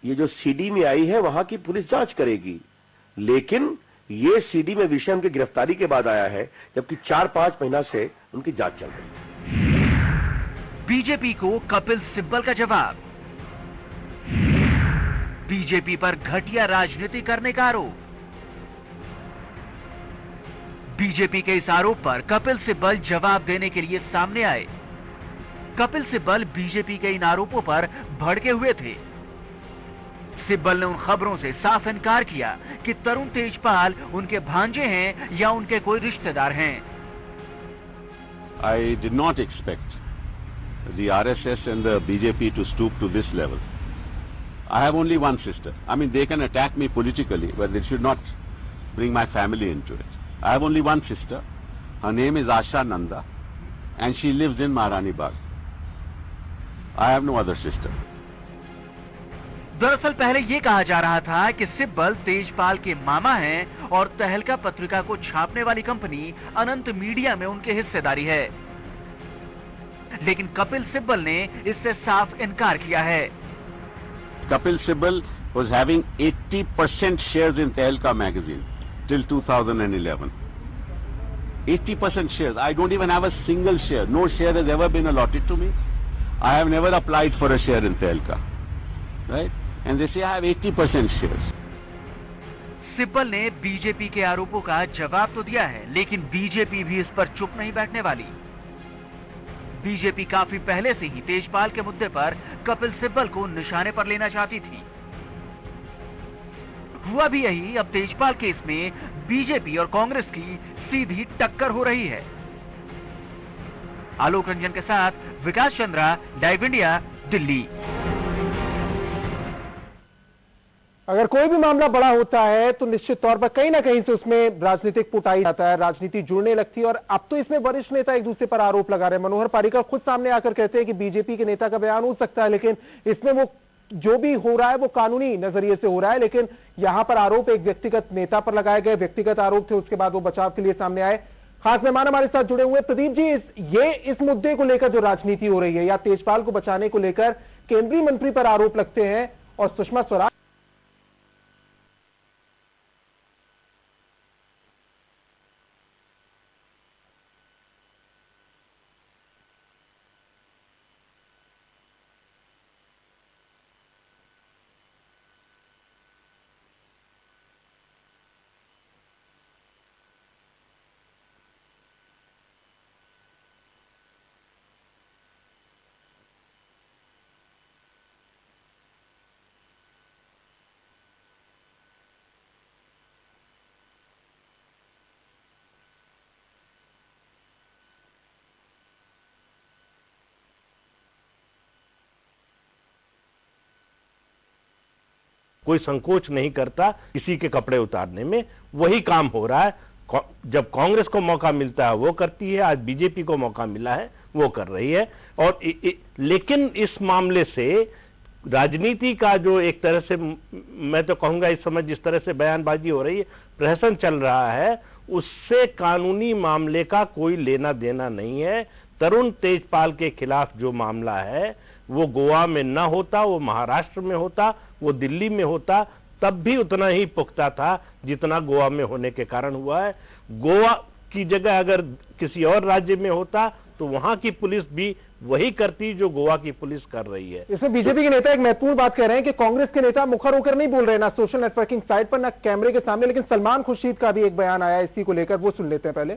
ये जो सीडी में आई है वहां की पुलिस जांच करेगी, लेकिन ये सीडी में विषय उनकी गिरफ्तारी के बाद आया है, जबकि 4-5 महीना से उनकी जांच चल रही है। बीजेपी को कपिल सिब्बल का जवाब। बीजेपी पर घटिया राजनीति करने का आरोप। बीजेपी के इस आरोप पर कपिल सिब्बल जवाब देने के लिए सामने आए। कपिल सिब्बल बीजेपी के इन आरोपों पर भड़के हुए थे। सिब्बल ने उन खबरों से साफ इनकार किया कि तरुण तेजपाल उनके भांजे हैं या उनके कोई रिश्तेदार हैं। I did not expect the RSS and the BJP to stoop to this level. I have only one sister. I mean, they can attack me politically, but they should not bring my family into it. I have only one sister. Her name is Asha Nanda. and she lives in Maharani Bagh. I have no other sister. दरअसल पहले ये कहा जा रहा था कि सिब्बल तेजपाल के मामा हैं और तहलका पत्रिका को छापने वाली कंपनी अनंत मीडिया में उनकी हिस्सेदारी है, लेकिन कपिल सिब्बल ने इससे साफ इनकार किया है। Kapil Sibal was having 80% shares in Tehelka magazine till 2011. 80% shares. I don't even have a single share. No share has ever been allotted to me. I have never applied for a share in Tehelka. Right? And they say I have 80% shares. Sibal ने BJP के आरोपों का जवाब तो दिया है, लेकिन BJP भी इस पर चुप नहीं बैठने वाली। बीजेपी काफी पहले से ही तेजपाल के मुद्दे पर कपिल सिब्बल को निशाने पर लेना चाहती थी। हुआ भी यही। अब तेजपाल केस में बीजेपी और कांग्रेस की सीधी टक्कर हो रही है। आलोक रंजन के साथ विकास चंद्रा, लाइव इंडिया, दिल्ली। अगर कोई भी मामला बड़ा होता है तो निश्चित तौर पर कहीं ना कहीं से उसमें राजनीतिक पुटाई जाता है, राजनीति जुड़ने लगती है। और अब तो इसमें वरिष्ठ नेता एक दूसरे पर आरोप लगा रहे हैं। मनोहर पर्रिकर खुद सामने आकर कहते हैं कि बीजेपी के नेता का बयान हो सकता है, लेकिन इसमें वो जो भी हो रहा है वो कानूनी नजरिए से हो रहा है। लेकिन यहां पर आरोप एक व्यक्तिगत नेता पर लगाए गए, व्यक्तिगत आरोप थे, उसके बाद वो बचाव के लिए सामने आए। खास मेहमान हमारे साथ जुड़े हुए। प्रदीप जी, इस मुद्दे को लेकर जो राजनीति हो रही है या तेजपाल को बचाने को लेकर केंद्रीय मंत्री पर आरोप लगते हैं और सुषमा स्वराज कोई संकोच नहीं करता किसी के कपड़े उतारने में। वही काम हो रहा है। जब कांग्रेस को मौका मिलता है वो करती है, आज बीजेपी को मौका मिला है वो कर रही है। और लेकिन इस मामले से राजनीति का जो एक तरह से, मैं तो कहूंगा इस समय जिस तरह से बयानबाजी हो रही है, प्रहसन चल रहा है, उससे कानूनी मामले का कोई लेना देना नहीं है। तरुण तेजपाल के खिलाफ जो मामला है वो गोवा में न होता, वो महाराष्ट्र में होता, वो दिल्ली में होता, तब भी उतना ही पुख्ता था जितना गोवा में होने के कारण हुआ है। गोवा की जगह अगर किसी और राज्य में होता तो वहां की पुलिस भी वही करती जो गोवा की पुलिस कर रही है। इसमें बीजेपी के नेता एक महत्वपूर्ण बात कह रहे हैं कि कांग्रेस के नेता मुखर होकर नहीं बोल रहे, ना सोशल नेटवर्किंग साइट पर, ना कैमरे के सामने। लेकिन सलमान खुर्शीद का भी एक बयान आया इसी को लेकर, वो सुन लेते हैं पहले।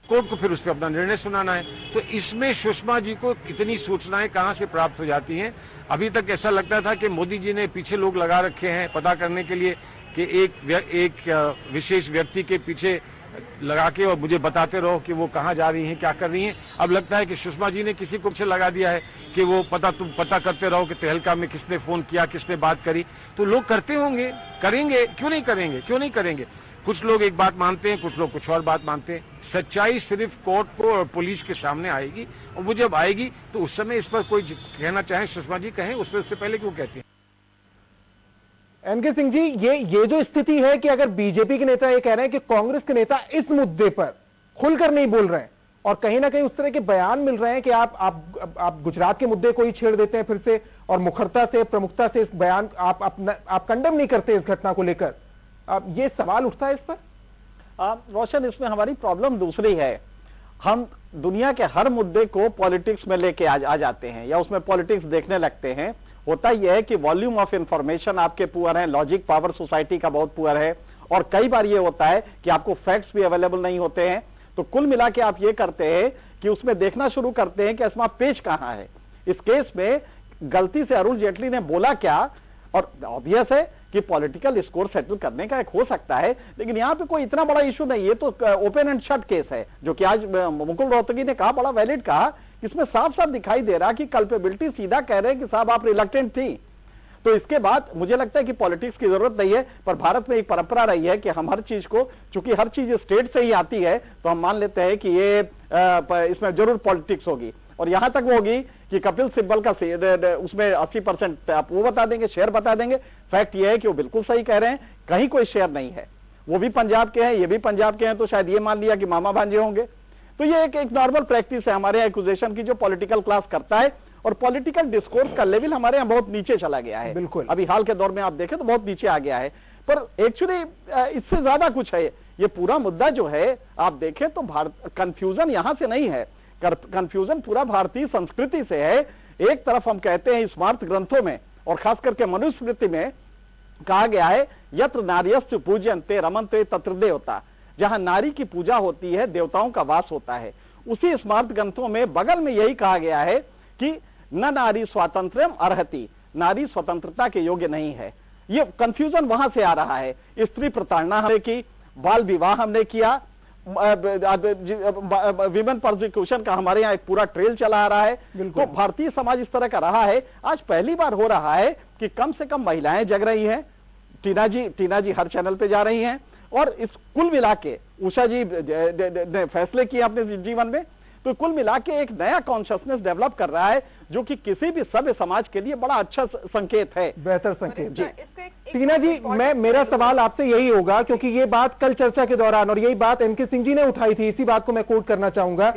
कोर्ट को फिर उस पर अपना निर्णय सुनाना है। तो इसमें सुषमा जी को कितनी सूचनाएं कहां से प्राप्त हो जाती हैं। अभी तक ऐसा लगता था कि मोदी जी ने पीछे लोग लगा रखे हैं पता करने के लिए कि एक विशेष व्यक्ति के पीछे लगा के और मुझे बताते रहो कि वो कहां जा रही हैं, क्या कर रही हैं। अब लगता है कि सुषमा जी ने किसी को पीछे लगा दिया है कि वो तुम पता करते रहो कि तहलका में किसने फोन किया, किसने बात करी। तो लोग करते होंगे, करेंगे, क्यों नहीं करेंगे। कुछ लोग एक बात मानते हैं, कुछ लोग कुछ और बात मानते हैं। सच्चाई सिर्फ कोर्ट को और पुलिस के सामने आएगी, और वो जब आएगी तो उस समय इस पर कोई कहना चाहे सुषमा जी कहें, उससे पहले क्यों कहते हैं। एनके सिंह जी, ये जो स्थिति है कि अगर बीजेपी के नेता ये कह रहे हैं कि कांग्रेस के नेता इस मुद्दे पर खुलकर नहीं बोल रहे हैं और कहीं ना कहीं उस तरह के बयान मिल रहे हैं कि आप गुजरात के मुद्दे को ही छेड़ देते हैं फिर से, और मुखरता से, प्रमुखता से इस बयान आप कंडम नहीं करते इस घटना को लेकर, ये सवाल उठता है इस पर। रोशन, इसमें हमारी प्रॉब्लम दूसरी है। हम दुनिया के हर मुद्दे को पॉलिटिक्स में लेके आ जाते हैं या उसमें पॉलिटिक्स देखने लगते हैं। होता यह है कि वॉल्यूम ऑफ इंफॉर्मेशन आपके पुअर है, लॉजिक पावर सोसाइटी का बहुत पुअर है, और कई बार ये होता है कि आपको फैक्ट्स भी अवेलेबल नहीं होते हैं। तो कुल मिला के आप ये करते हैं कि उसमें देखना शुरू करते हैं कि इसमें पेच कहां है। इस केस में गलती से अरुण जेटली ने बोला क्या, और ऑब्वियस है कि पॉलिटिकल स्कोर सेटल करने का एक हो सकता है, लेकिन यहाँ पे कोई इतना बड़ा इशू नहीं है। तो ओपन एंड शट केस है, जो कि आज मुकुल रोहतगी ने कहा, बड़ा वैलिड कहा। इसमें साफ साफ दिखाई दे रहा कि कल्पेबिलिटी सीधा कह रहे हैं कि साहब आप रिलक्टेंट थी। तो इसके बाद मुझे लगता है कि पॉलिटिक्स की जरूरत नहीं है, पर भारत में एक परंपरा रही है कि हम हर चीज को, चूंकि हर चीज स्टेट से ही आती है, तो हम मान लेते हैं कि ये इसमें जरूर पॉलिटिक्स होगी। और यहां तक वो होगी कि कपिल सिब्बल का उसमें 80% आप वो बता देंगे, शेयर बता देंगे। फैक्ट ये है कि वो बिल्कुल सही कह रहे हैं, कहीं कोई शेयर नहीं है। वो भी पंजाब के हैं, ये भी पंजाब के हैं, तो शायद ये मान लिया कि मामा भांजे होंगे। तो ये एक नॉर्मल प्रैक्टिस है हमारे एक्विजिशन की, जो पॉलिटिकल क्लास करता है। और पॉलिटिकल डिस्कोर्स का लेवल हमारे यहाँ बहुत नीचे चला गया है। बिल्कुल, अभी हाल के दौर में आप देखें तो बहुत नीचे आ गया है। पर एक्चुअली इससे ज्यादा कुछ है। ये पूरा मुद्दा जो है आप देखें तो कंफ्यूजन यहां से नहीं है, कंफ्यूजन पूरा भारतीय संस्कृति से है। एक तरफ हम कहते हैं स्मार्त ग्रंथों में और खास करके मनुस्मृति में कहा गया है, यत्र नार्यस्तु पूज्यन्ते रमन्ते तत्र देवता, जहां नारी की पूजा होती है देवताओं का वास होता है। उसी स्मार्त ग्रंथों में बगल में यही कहा गया है कि न नारी स्वातंत्र्यम अर्हति, नारी स्वतंत्रता के योग्य नहीं है। ये कंफ्यूजन वहां से आ रहा है। स्त्री प्रताड़ना हमने की, बाल विवाह हमने किया, विमेन प्रोसिक्यूशन का हमारे यहाँ एक पूरा ट्रेल चला आ रहा है। तो भारतीय समाज इस तरह का रहा है। आज पहली बार हो रहा है कि कम से कम महिलाएं जग रही हैं। टीना जी हर चैनल पे जा रही हैं और इस कुल मिला के उषा जी ने फैसले किए अपने जीवन में, तो कुल मिला के एक नया कॉन्शियसनेस डेवलप कर रहा है, जो कि किसी भी सभ्य समाज के लिए बड़ा अच्छा संकेत है, बेहतर संकेत जी। टीना जी, मेरा सवाल आपसे यही होगा, क्योंकि ये बात कल चर्चा के दौरान और यही बात एमके सिंह जी ने उठाई थी, इसी बात को मैं कोट करना चाहूंगा।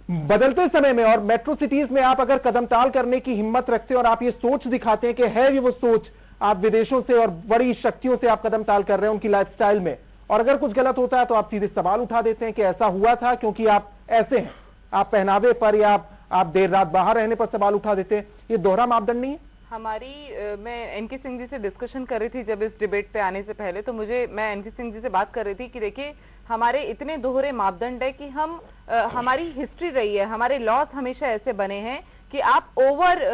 बदलते समय में और मेट्रो सिटीज में आप अगर कदमताल करने की हिम्मत रखते हैं और आप ये सोच दिखाते हैं कि है ये वो सोच, आप विदेशों से और बड़ी शक्तियों से आप कदमताल कर रहे हैं उनकी लाइफस्टाइल में, और अगर कुछ गलत होता है तो आप सीधे सवाल उठा देते हैं कि ऐसा हुआ था क्योंकि आप ऐसे हैं, आप पहनावे पर या आप देर रात बाहर रहने पर सवाल उठा देते हैं, ये दोहरा मापदंड नहीं है? मैं एनके सिंह जी से डिस्कशन कर रही थी जब इस डिबेट पे आने से पहले, तो मैं एनके सिंह जी से बात कर रही थी कि देखिए हमारे इतने दोहरे मापदंड है कि हमारी हिस्ट्री रही है, हमारे लॉस हमेशा ऐसे बने हैं कि आप ओवर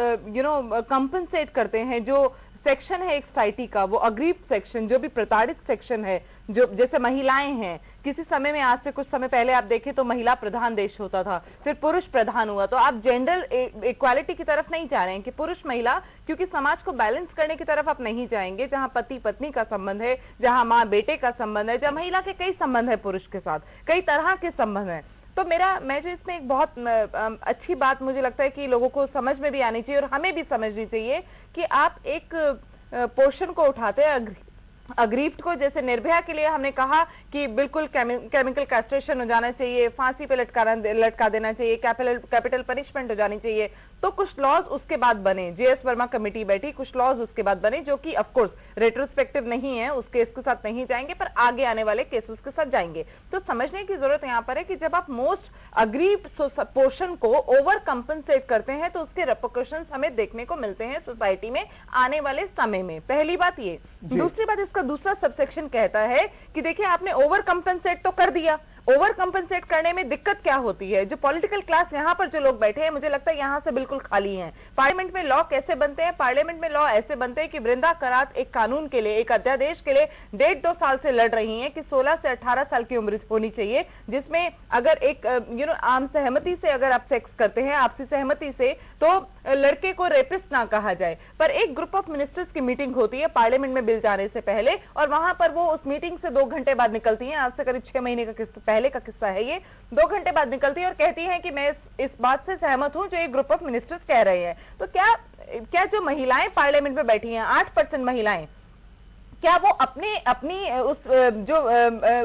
कंपनसेट करते हैं। जो सेक्शन है एक सोसाइटी का, वो अग्रीव सेक्शन, जो भी प्रताड़ित सेक्शन है, जो जैसे महिलाएं हैं, किसी समय में, आज से कुछ समय पहले आप देखें तो महिला प्रधान देश होता था, फिर पुरुष प्रधान हुआ। तो आप जेंडर इक्वालिटी की तरफ नहीं जा रहे हैं कि पुरुष महिला, क्योंकि समाज को बैलेंस करने की तरफ आप नहीं जाएंगे, जहां पति पत्नी का संबंध है, जहां माँ बेटे का संबंध है, जहां महिला के कई संबंध है, पुरुष के साथ कई तरह के संबंध है। तो मैं जो इसमें एक बहुत अच्छी बात मुझे लगता है कि लोगों को समझ में भी आनी चाहिए और हमें भी समझनी चाहिए कि आप एक पोर्शन को उठाते हैं अग्रीव्ड को, जैसे निर्भया के लिए हमने कहा कि बिल्कुल केमिकल कैस्ट्रेशन हो जाना चाहिए, फांसी पे लटका देना चाहिए, कैपिटल पनिशमेंट हो जानी चाहिए। तो कुछ लॉज उसके बाद बने, जेएस वर्मा कमेटी बैठी, कुछ लॉज उसके बाद बने जो कि ऑफ कोर्स रेट्रोस्पेक्टिव नहीं है, उस केस के साथ नहीं जाएंगे, पर आगे आने वाले केसेस के साथ जाएंगे। तो समझने की जरूरत यहाँ पर है कि जब आप मोस्ट अग्रीव्ड पोर्शन को ओवर कंपनसेट करते हैं तो उसके रेपरकशंस हमें देखने को मिलते हैं सोसाइटी में आने वाले समय में। पहली बात ये। दूसरी बात, इसका दूसरा सबसेक्शन कहता है कि देखिए आपने ओवर कंपनसेट तो कर दिया, ओवर कंपनसेट करने में दिक्कत क्या होती है? जो पॉलिटिकल क्लास यहाँ पर जो लोग बैठे हैं, मुझे लगता है यहाँ से बिल्कुल खाली हैं। पार्लियामेंट में लॉ कैसे बनते हैं? पार्लियामेंट में लॉ ऐसे बनते हैं कि वृंदा करात एक कानून के लिए, एक अध्यादेश के लिए 1.5-2 साल से लड़ रही हैं कि 16 से 18 साल की उम्र होनी चाहिए, जिसमें अगर एक आम सहमति से अगर आप सेक्स करते हैं, आपसी सहमति से, तो लड़के को रेपिस्ट ना कहा जाए। पर एक ग्रुप ऑफ मिनिस्टर्स की मीटिंग होती है पार्लियामेंट में बिल जाने से पहले, और वहां पर वो उस मीटिंग से 2 घंटे बाद निकलती हैं, आज से करीब 6 महीने का पहले का किस्सा है ये, 2 घंटे बाद निकलती है और कहती है कि मैं इस बात से सहमत हूं जो एक ग्रुप ऑफ मिनिस्टर्स कह रहे हैं। तो क्या जो महिलाएं पार्लियामेंट में बैठी हैं, 8% महिलाएं, क्या वो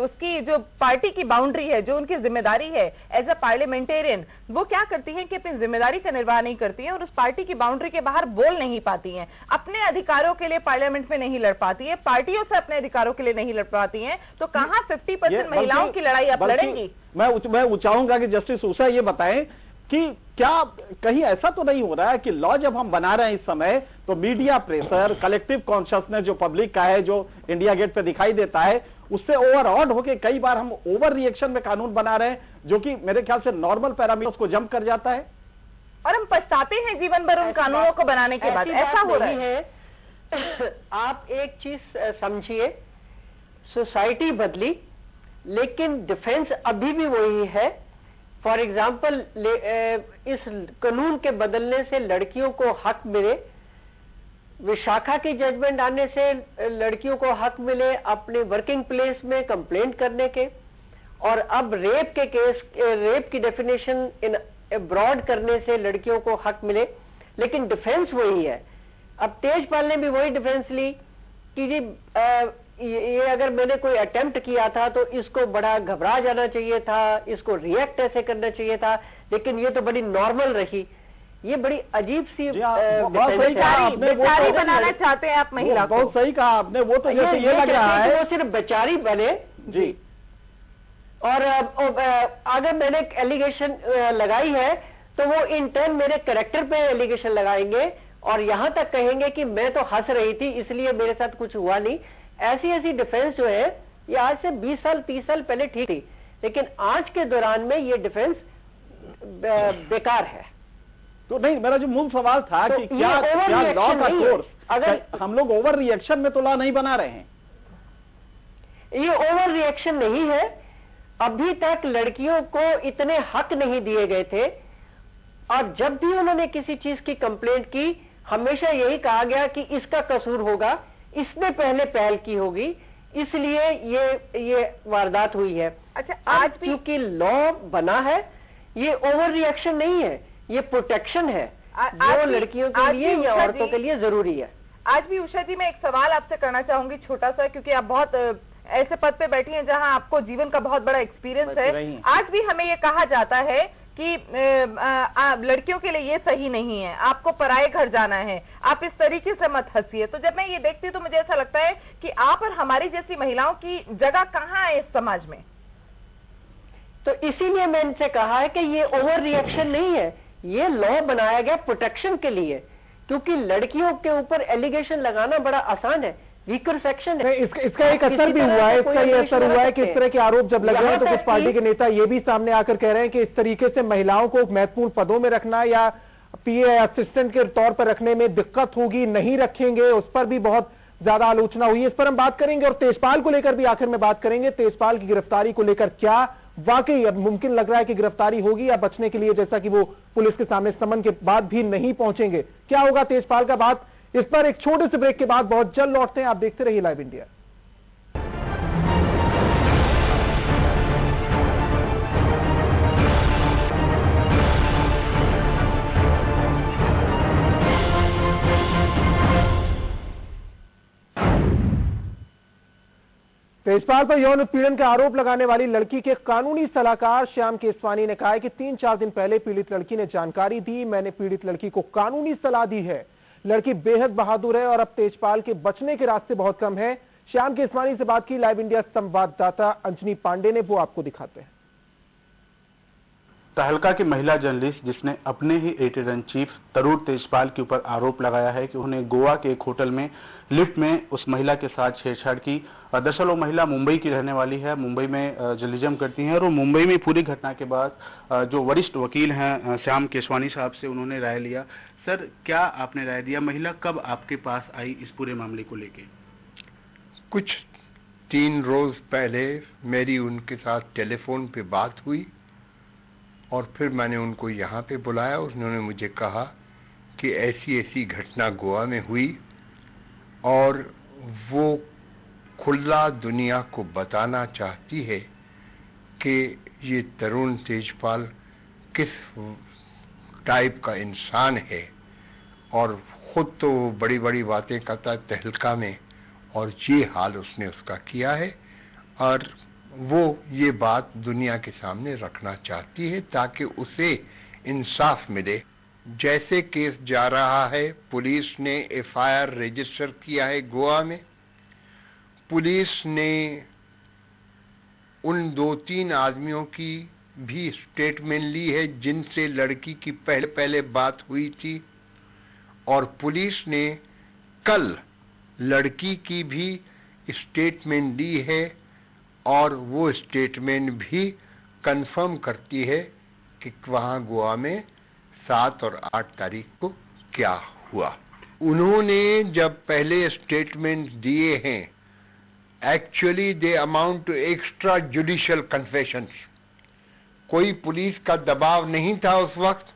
उसकी जो पार्टी की बाउंड्री है, जो उनकी जिम्मेदारी है एज अ पार्लियामेंटेरियन, वो क्या करती हैं कि अपनी जिम्मेदारी का निर्वाह नहीं करती हैं और उस पार्टी की बाउंड्री के बाहर बोल नहीं पाती हैं, अपने अधिकारों के लिए पार्लियामेंट में नहीं लड़ पाती है, पार्टियों से अपने अधिकारों के लिए नहीं लड़ पाती हैं। तो कहां 50% महिलाओं की लड़ाई आप लड़ेंगी? मैं चाहूंगा कि जस्टिस उषा ये बताएं कि क्या कहीं ऐसा तो नहीं हो रहा है कि लॉ जब हम बना रहे हैं इस समय, तो मीडिया प्रेशर, कलेक्टिव कॉन्शियसनेस जो पब्लिक का है, जो इंडिया गेट पे दिखाई देता है, उससे ओवरऑड होके कई बार हम ओवर रिएक्शन में कानून बना रहे हैं, जो कि मेरे ख्याल से नॉर्मल पैरामीटर्स को जंप कर जाता है, और हम पछताते हैं जीवन भर उन कानूनों को बनाने के बाद। ऐसा हो रहा है। आप एक चीज समझिए, सोसाइटी बदली लेकिन डिफेंस अभी भी वही है। फॉर एग्जाम्पल, इस कानून के बदलने से लड़कियों को हक मिले, विशाखा की जजमेंट आने से लड़कियों को हक मिले अपने वर्किंग प्लेस में कंप्लेंट करने के, और अब रेप के केस, रेप की डेफिनेशन इन ब्रॉड करने से लड़कियों को हक मिले, लेकिन डिफेंस वही है। अब तेजपाल ने भी वही डिफेंस ली कि जी ये अगर मैंने कोई अटेम्प्ट किया था तो इसको बड़ा घबरा जाना चाहिए था, इसको रिएक्ट ऐसे करना चाहिए था, लेकिन ये तो बड़ी नॉर्मल रही। ये बड़ी अजीब सी बेचारी बनाना चाहते हैं आप महिला को। बहुत सही कहा आपने। वो तो जैसे ये लग रहा है वो सिर्फ बेचारी बने जी। और अगर मैंने एलिगेशन लगाई है तो वो इन टर्न मेरे कैरेक्टर पे एलिगेशन लगाएंगे और यहां तक कहेंगे कि मैं तो हंस रही थी इसलिए मेरे साथ कुछ हुआ नहीं। ऐसी डिफेंस जो है ये आज से 20 साल 30 साल पहले ठीक थी, लेकिन आज के दौरान में ये डिफेंस बेकार है। तो नहीं, मेरा जो मूल सवाल था तो कि क्या लॉ का कोर्स, अगर हम लोग ओवर रिएक्शन में तो लॉ नहीं बना रहे हैं? ये ओवर रिएक्शन नहीं है। अभी तक लड़कियों को इतने हक नहीं दिए गए थे, और जब भी उन्होंने किसी चीज की कंप्लेंट की हमेशा यही कहा गया कि इसका कसूर होगा, इसने पहले पहल की होगी, इसलिए ये वारदात हुई है। अच्छा, आज भी क्योंकि लॉ बना है, ये ओवर रिएक्शन नहीं है, ये प्रोटेक्शन है जो लड़कियों के लिए या औरतों के लिए जरूरी है। आज भी उषा जी मैं एक सवाल आपसे करना चाहूंगी छोटा सा, क्योंकि आप बहुत ऐसे पद पे बैठी हैं जहां आपको जीवन का बहुत बड़ा एक्सपीरियंस है। आज भी हमें ये कहा जाता है कि लड़कियों के लिए ये सही नहीं है, आपको पराये घर जाना है, आप इस तरीके से मत हंसिए। तो जब मैं ये देखती हूँ तो मुझे ऐसा लगता है कि आप और हमारी जैसी महिलाओं की जगह कहाँ है इस समाज में। तो इसीलिए मैंने इनसे कहा है कि ये ओवर रिएक्शन नहीं है, ये लॉ बनाया गया प्रोटेक्शन के लिए, क्योंकि लड़कियों के ऊपर एलिगेशन लगाना बड़ा आसान है, वीकर सेक्शन है। इसका एक असर भी हुआ है, इसका ये असर हुआ है कि इस तरह के आरोप जब लग रहे हैं तो कुछ पार्टी के नेता ये भी सामने आकर कह रहे हैं कि इस तरीके से महिलाओं को महत्वपूर्ण पदों में रखना या पीए असिस्टेंट के तौर पर रखने में दिक्कत होगी, नहीं रखेंगे। उस पर भी बहुत ज्यादा आलोचना हुई है, इस पर हम बात करेंगे। और तेजपाल को लेकर भी आखिर में बात करेंगे। तेजपाल की गिरफ्तारी को लेकर क्या वाकई अब मुमकिन लग रहा है कि गिरफ्तारी होगी, या बचने के लिए जैसा कि वो पुलिस के सामने समन के बाद भी नहीं पहुंचेंगे, क्या होगा तेजपाल का? बात इस पर एक छोटे से ब्रेक के बाद बहुत जल्द लौटते हैं। आप देखते रहिए लाइव इंडिया। तेजपाल पर यौन उत्पीड़न के आरोप लगाने वाली लड़की के कानूनी सलाहकार श्याम केसवानी ने कहा है कि 3-4 दिन पहले पीड़ित लड़की ने जानकारी दी, मैंने पीड़ित लड़की को कानूनी सलाह दी है। लड़की बेहद बहादुर है और अब तेजपाल के बचने के रास्ते बहुत कम है। श्याम केसवानी से बात की लाइव इंडिया संवाददाता अंजनी पांडे ने, वो आपको दिखाते हैं। तहलका की महिला जर्नलिस्ट जिसने अपने ही एडिटर इन चीफ तरूण तेजपाल के ऊपर आरोप लगाया है कि उन्होंने गोवा के एक होटल में लिफ्ट में उस महिला के साथ छेड़छाड़ की। दरअसल वो महिला मुंबई की रहने वाली है, मुंबई में जर्नलिज्म करती हैं, और वो मुंबई में पूरी घटना के बाद जो वरिष्ठ वकील हैं श्याम केसवानी साहब से उन्होंने राय लिया। सर, क्या आपने राय दिया? महिला कब आपके पास आई इस पूरे मामले को लेके? कुछ 3 रोज पहले मेरी उनके साथ टेलीफोन पे बात हुई और फिर मैंने उनको यहाँ पे बुलाया। उन्होंने मुझे कहा कि ऐसी ऐसी घटना गोवा में हुई और वो खुला दुनिया को बताना चाहती है कि ये तरुण तेजपाल किस टाइप का इंसान है, और खुद तो बड़ी बड़ी बातें करता है तहलका में, और ये हाल उसने उसका किया है, और वो ये बात दुनिया के सामने रखना चाहती है ताकि उसे इंसाफ मिले। जैसे केस जा रहा है, पुलिस ने एफआईआर रजिस्टर किया है गोवा में। पुलिस ने उन 2-3 आदमियों की भी स्टेटमेंट ली है जिनसे लड़की की पहले बात हुई थी, और पुलिस ने कल लड़की की भी स्टेटमेंट ली है, और वो स्टेटमेंट भी कंफर्म करती है कि वहां गोवा में 7 और 8 तारीख को क्या हुआ। उन्होंने जब पहले स्टेटमेंट दिए हैं, actually they amount to extra judicial confessions. कोई पुलिस का दबाव नहीं था उस वक्त,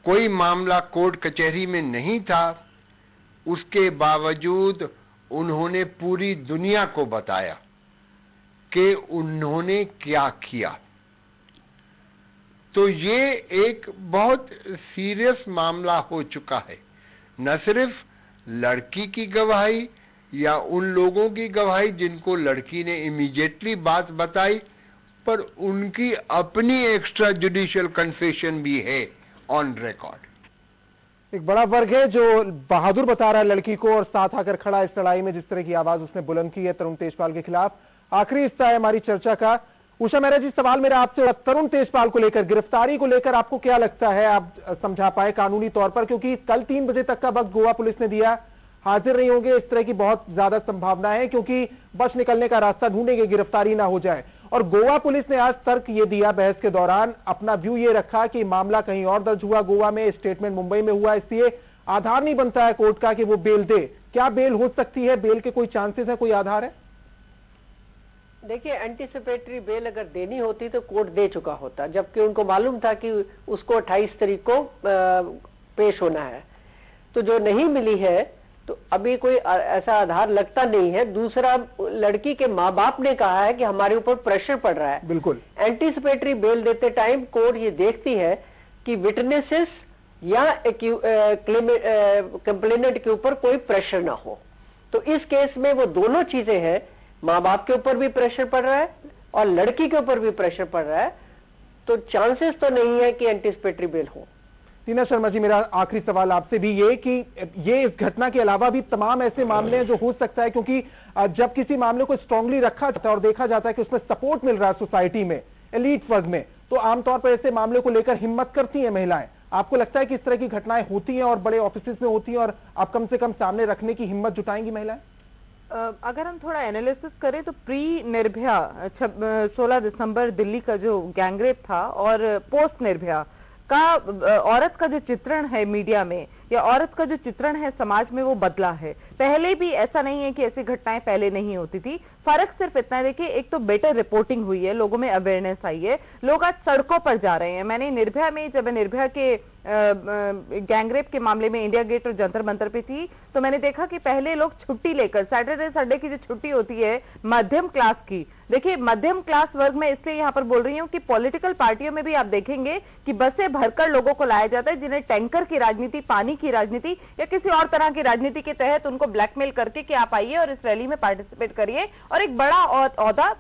कोई मामला कोर्ट कचहरी में नहीं था, उसके बावजूद उन्होंने पूरी दुनिया को बताया कि उन्होंने क्या किया। तो ये एक बहुत सीरियस मामला हो चुका है। न सिर्फ लड़की की गवाही या उन लोगों की गवाही जिनको लड़की ने इमीडिएटली बात बताई, पर उनकी अपनी एक्स्ट्रा जुडिशियल कन्फेशन भी है ऑन रिकॉर्ड। एक बड़ा वर्ग है जो बहादुर बता रहा है लड़की को और साथ आकर खड़ा इस लड़ाई में, जिस तरह की आवाज उसने बुलंद की है तरुण तेजपाल के खिलाफ। आखिरी हिस्सा है हमारी चर्चा का। उषा मेहरा जी, सवाल मेरा आपसे तरुण तेजपाल को लेकर, गिरफ्तारी को लेकर आपको क्या लगता है, आप समझा पाए कानूनी तौर पर? क्योंकि कल 3 बजे तक का वक्त गोवा पुलिस ने दिया, हाजिर नहीं होंगे इस तरह की बहुत ज्यादा संभावना है, क्योंकि बच निकलने का रास्ता ढूंढेंगे, गिरफ्तारी ना हो जाए। और गोवा पुलिस ने आज तर्क ये दिया बहस के दौरान, अपना व्यू ये रखा कि मामला कहीं और दर्ज हुआ गोवा में, स्टेटमेंट मुंबई में हुआ, इसलिए आधार नहीं बनता है कोर्ट का कि वो बेल दे। क्या बेल हो सकती है? बेल के कोई चांसेस है, कोई आधार है? देखिए, एंटीसिपेटरी बेल अगर देनी होती तो कोर्ट दे चुका होता, जबकि उनको मालूम था कि उसको 28 तारीख को पेश होना है। तो जो नहीं मिली है तो अभी कोई ऐसा आधार लगता नहीं है। दूसरा, लड़की के माँ बाप ने कहा है कि हमारे ऊपर प्रेशर पड़ रहा है। बिल्कुल, एंटीसिपेटरी बेल देते टाइम कोर्ट ये देखती है कि विटनेसेस या कंप्लेनेंट के ऊपर कोई प्रेशर ना हो। तो इस केस में वो दोनों चीजें हैं, माँ बाप के ऊपर भी प्रेशर पड़ रहा है और लड़की के ऊपर भी प्रेशर पड़ रहा है, तो चांसेस तो नहीं है कि एंटीसिपेटरी बेल हो। टीना शर्मा जी, मेरा आखिरी सवाल आपसे भी ये कि ये इस घटना के अलावा भी तमाम ऐसे मामले हैं जो हो सकता है, क्योंकि जब किसी मामले को स्ट्रांगली रखा जाता है और देखा जाता है कि उसमें सपोर्ट मिल रहा है सोसाइटी में, एलीट वर्ग में, तो आमतौर पर ऐसे मामले को लेकर हिम्मत करती हैं महिलाएं। आपको लगता है कि इस तरह की घटनाएं होती हैं और बड़े ऑफिस में होती हैं और आप कम से कम सामने रखने की हिम्मत जुटाएंगी महिलाएं? अगर हम थोड़ा एनालिसिस करें तो प्री निर्भया 16 दिसंबर दिल्ली का जो गैंगरेप था और पोस्ट निर्भया का औरत का जो चित्रण है मीडिया में या औरत का जो चित्रण है समाज में, वो बदला है। पहले भी ऐसा नहीं है कि ऐसी घटनाएं पहले नहीं होती थी। फर्क सिर्फ इतना है, देखिए, एक तो बेटर रिपोर्टिंग हुई है, लोगों में अवेयरनेस आई है, लोग आज सड़कों पर जा रहे हैं। मैंने निर्भया में, जब निर्भया के गैंगरेप के मामले में इंडिया गेट और जंतर मंतर पे थी, तो मैंने देखा कि पहले लोग छुट्टी लेकर, सैटरडे संडे की जो छुट्टी होती है मध्यम क्लास की, देखिए मध्यम क्लास वर्ग में इसलिए यहां पर बोल रही हूं कि पॉलिटिकल पार्टियों में भी आप देखेंगे कि बसें भरकर लोगों को लाया जाता है, जिन्हें टैंकर की राजनीति, पानी की राजनीति या किसी और तरह की राजनीति के तहत उनको ब्लैकमेल करके कि आप आइए और इस रैली में पार्टिसिपेट करिए, और एक बड़ा औहदा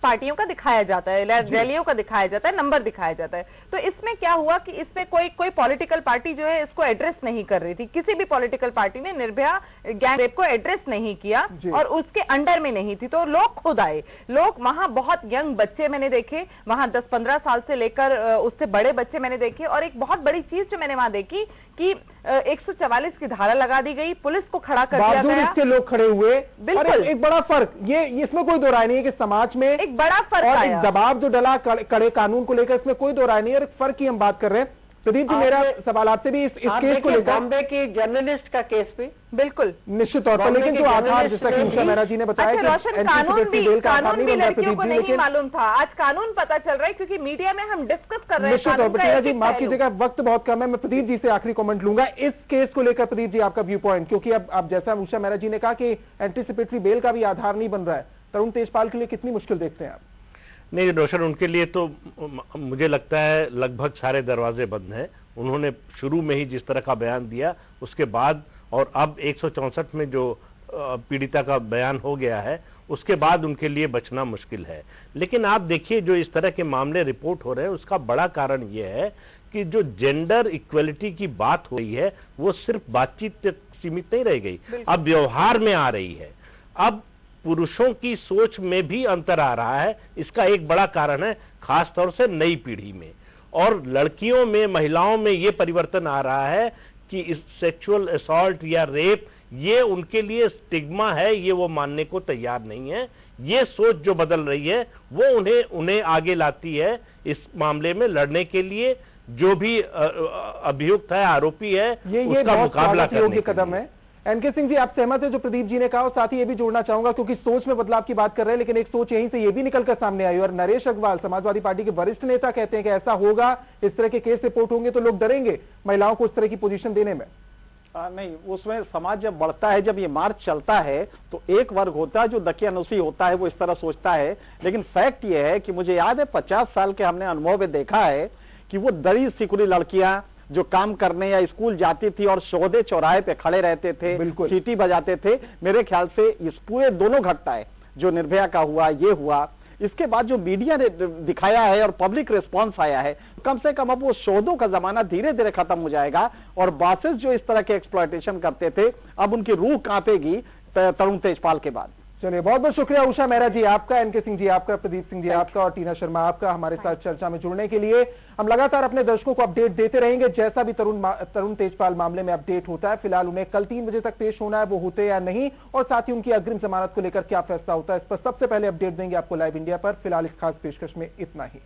पार्टियों का दिखाया जाता है, रैलियों का दिखाया जाता है, नंबर दिखाया जाता है। तो इसमें क्या हुआ कि इसमें कोई पॉलिटिकल पार्टी जो है इसको एड्रेस नहीं कर रही थी। किसी भी पॉलिटिकल पार्टी ने निर्भया गैंगरेप को एड्रेस नहीं किया और उसके अंडर में नहीं थी, तो लोग खुद आए। लोग वहां, बहुत यंग बच्चे मैंने देखे वहां, 10-15 साल से लेकर उससे बड़े बच्चे मैंने देखे। और एक बहुत बड़ी चीज जो मैंने वहां देखी कि 144 की धारा लगा दी गई, पुलिस को खड़ा कर दिया गया, इसके लोग खड़े हुए। बिल्कुल, एक बड़ा फर्क, ये इसमें कोई दो राय नहीं है कि समाज में एक बड़ा फर्क और आया। एक दबाव जो डला कड़े कानून को लेकर, इसमें कोई दो राय नहीं है और एक फर्क की हम बात कर रहे हैं। प्रदीप जी, मेरा सवाल आपसे भी इस केस को लेकर, बॉम्बे की जर्नलिस्ट का केस भी बिल्कुल निश्चित तौर पर, लेकिन जो आधार, जैसा कि उषा मेहरा जी ने बताया कि रोशन, कानून भी लड़कियों को नहीं मालूम था, आज कानून पता चल रहा है क्योंकि मीडिया में हम डिस्कस कर रहे हैं। निश्चित तौर पर टीना जी, माफ कीजिएगा, वक्त बहुत कम है, मैं प्रदीप जी से आखिरी कमेंट लूंगा इस केस को लेकर। प्रदीप जी, आपका व्यू पॉइंट, क्योंकि अब आप जैसा उषा मेहरा जी ने कहा कि एंटीसिपेटरी बेल का भी आधार नहीं बन रहा है, तरुण तेजपाल के लिए कितनी मुश्किल देखते हैं आप? नहीं रोशन, उनके लिए तो मुझे लगता है लगभग सारे दरवाजे बंद हैं। उन्होंने शुरू में ही जिस तरह का बयान दिया, उसके बाद और अब 164 में जो पीड़िता का बयान हो गया है, उसके बाद उनके लिए बचना मुश्किल है। लेकिन आप देखिए, जो इस तरह के मामले रिपोर्ट हो रहे हैं, उसका बड़ा कारण यह है कि जो जेंडर इक्वलिटी की बात हो रही है, वो सिर्फ बातचीत तक सीमित नहीं रह गई, अब व्यवहार में आ रही है। अब पुरुषों की सोच में भी अंतर आ रहा है। इसका एक बड़ा कारण है खासतौर से नई पीढ़ी में, और लड़कियों में, महिलाओं में ये परिवर्तन आ रहा है कि इस सेक्सुअल असॉल्ट या रेप, ये उनके लिए स्टिग्मा है, ये वो मानने को तैयार नहीं है। ये सोच जो बदल रही है वो उन्हें आगे लाती है इस मामले में लड़ने के लिए। जो भी अभियुक्त है, आरोपी है, उसका मुकाबला करने के कदम है। एनके सिंह जी, आप सहमत हैं जो प्रदीप जी ने कहा? और साथ ही ये भी जोड़ना चाहूंगा, क्योंकि सोच में बदलाव की बात कर रहे हैं, लेकिन एक सोच यहीं से ये भी निकलकर सामने आई, और नरेश अग्रवाल समाजवादी पार्टी के वरिष्ठ नेता कहते हैं कि ऐसा होगा, इस तरह के केस रिपोर्ट होंगे तो लोग डरेंगे महिलाओं को उस तरह की पोजीशन देने में। नहीं, उसमें समाज जब बढ़ता है, जब ये मार्च चलता है तो एक वर्ग होता है जो दकियानुसी होता है, वो इस तरह सोचता है। लेकिन फैक्ट ये है कि मुझे याद है 50 साल के हमने अनुभव में देखा है कि वो दरी सिकुड़ी लड़कियां जो काम करने या स्कूल जाती थी और शोधे चौराहे पे खड़े रहते थे, सीटी बजाते थे, मेरे ख्याल से इस पूरे दोनों घटनाएं जो निर्भया का हुआ, ये हुआ, इसके बाद जो मीडिया ने दिखाया है और पब्लिक रिस्पांस आया है, कम से कम अब वो शोधों का जमाना धीरे धीरे खत्म हो जाएगा और बॉसेस जो इस तरह के एक्सप्लॉयटेशन करते थे, अब उनकी रूह कांपेगी तरुण तेजपाल के बाद। चलिए, बहुत बहुत शुक्रिया उषा मेहरा जी आपका, एनके सिंह जी आपका, प्रदीप सिंह जी आपका और टीना शर्मा आपका हमारे साथ चर्चा में जुड़ने के लिए। हम लगातार अपने दर्शकों को अपडेट देते रहेंगे जैसा भी तरुण तेजपाल मामले में अपडेट होता है। फिलहाल उन्हें कल 3 बजे तक पेश होना है, वो होते या नहीं, और साथ ही उनकी अग्रिम जमानत को लेकर क्या फैसला होता है, इस पर सबसे पहले अपडेट देंगे आपको लाइव इंडिया पर। फिलहाल इस खास पेशकश में इतना ही।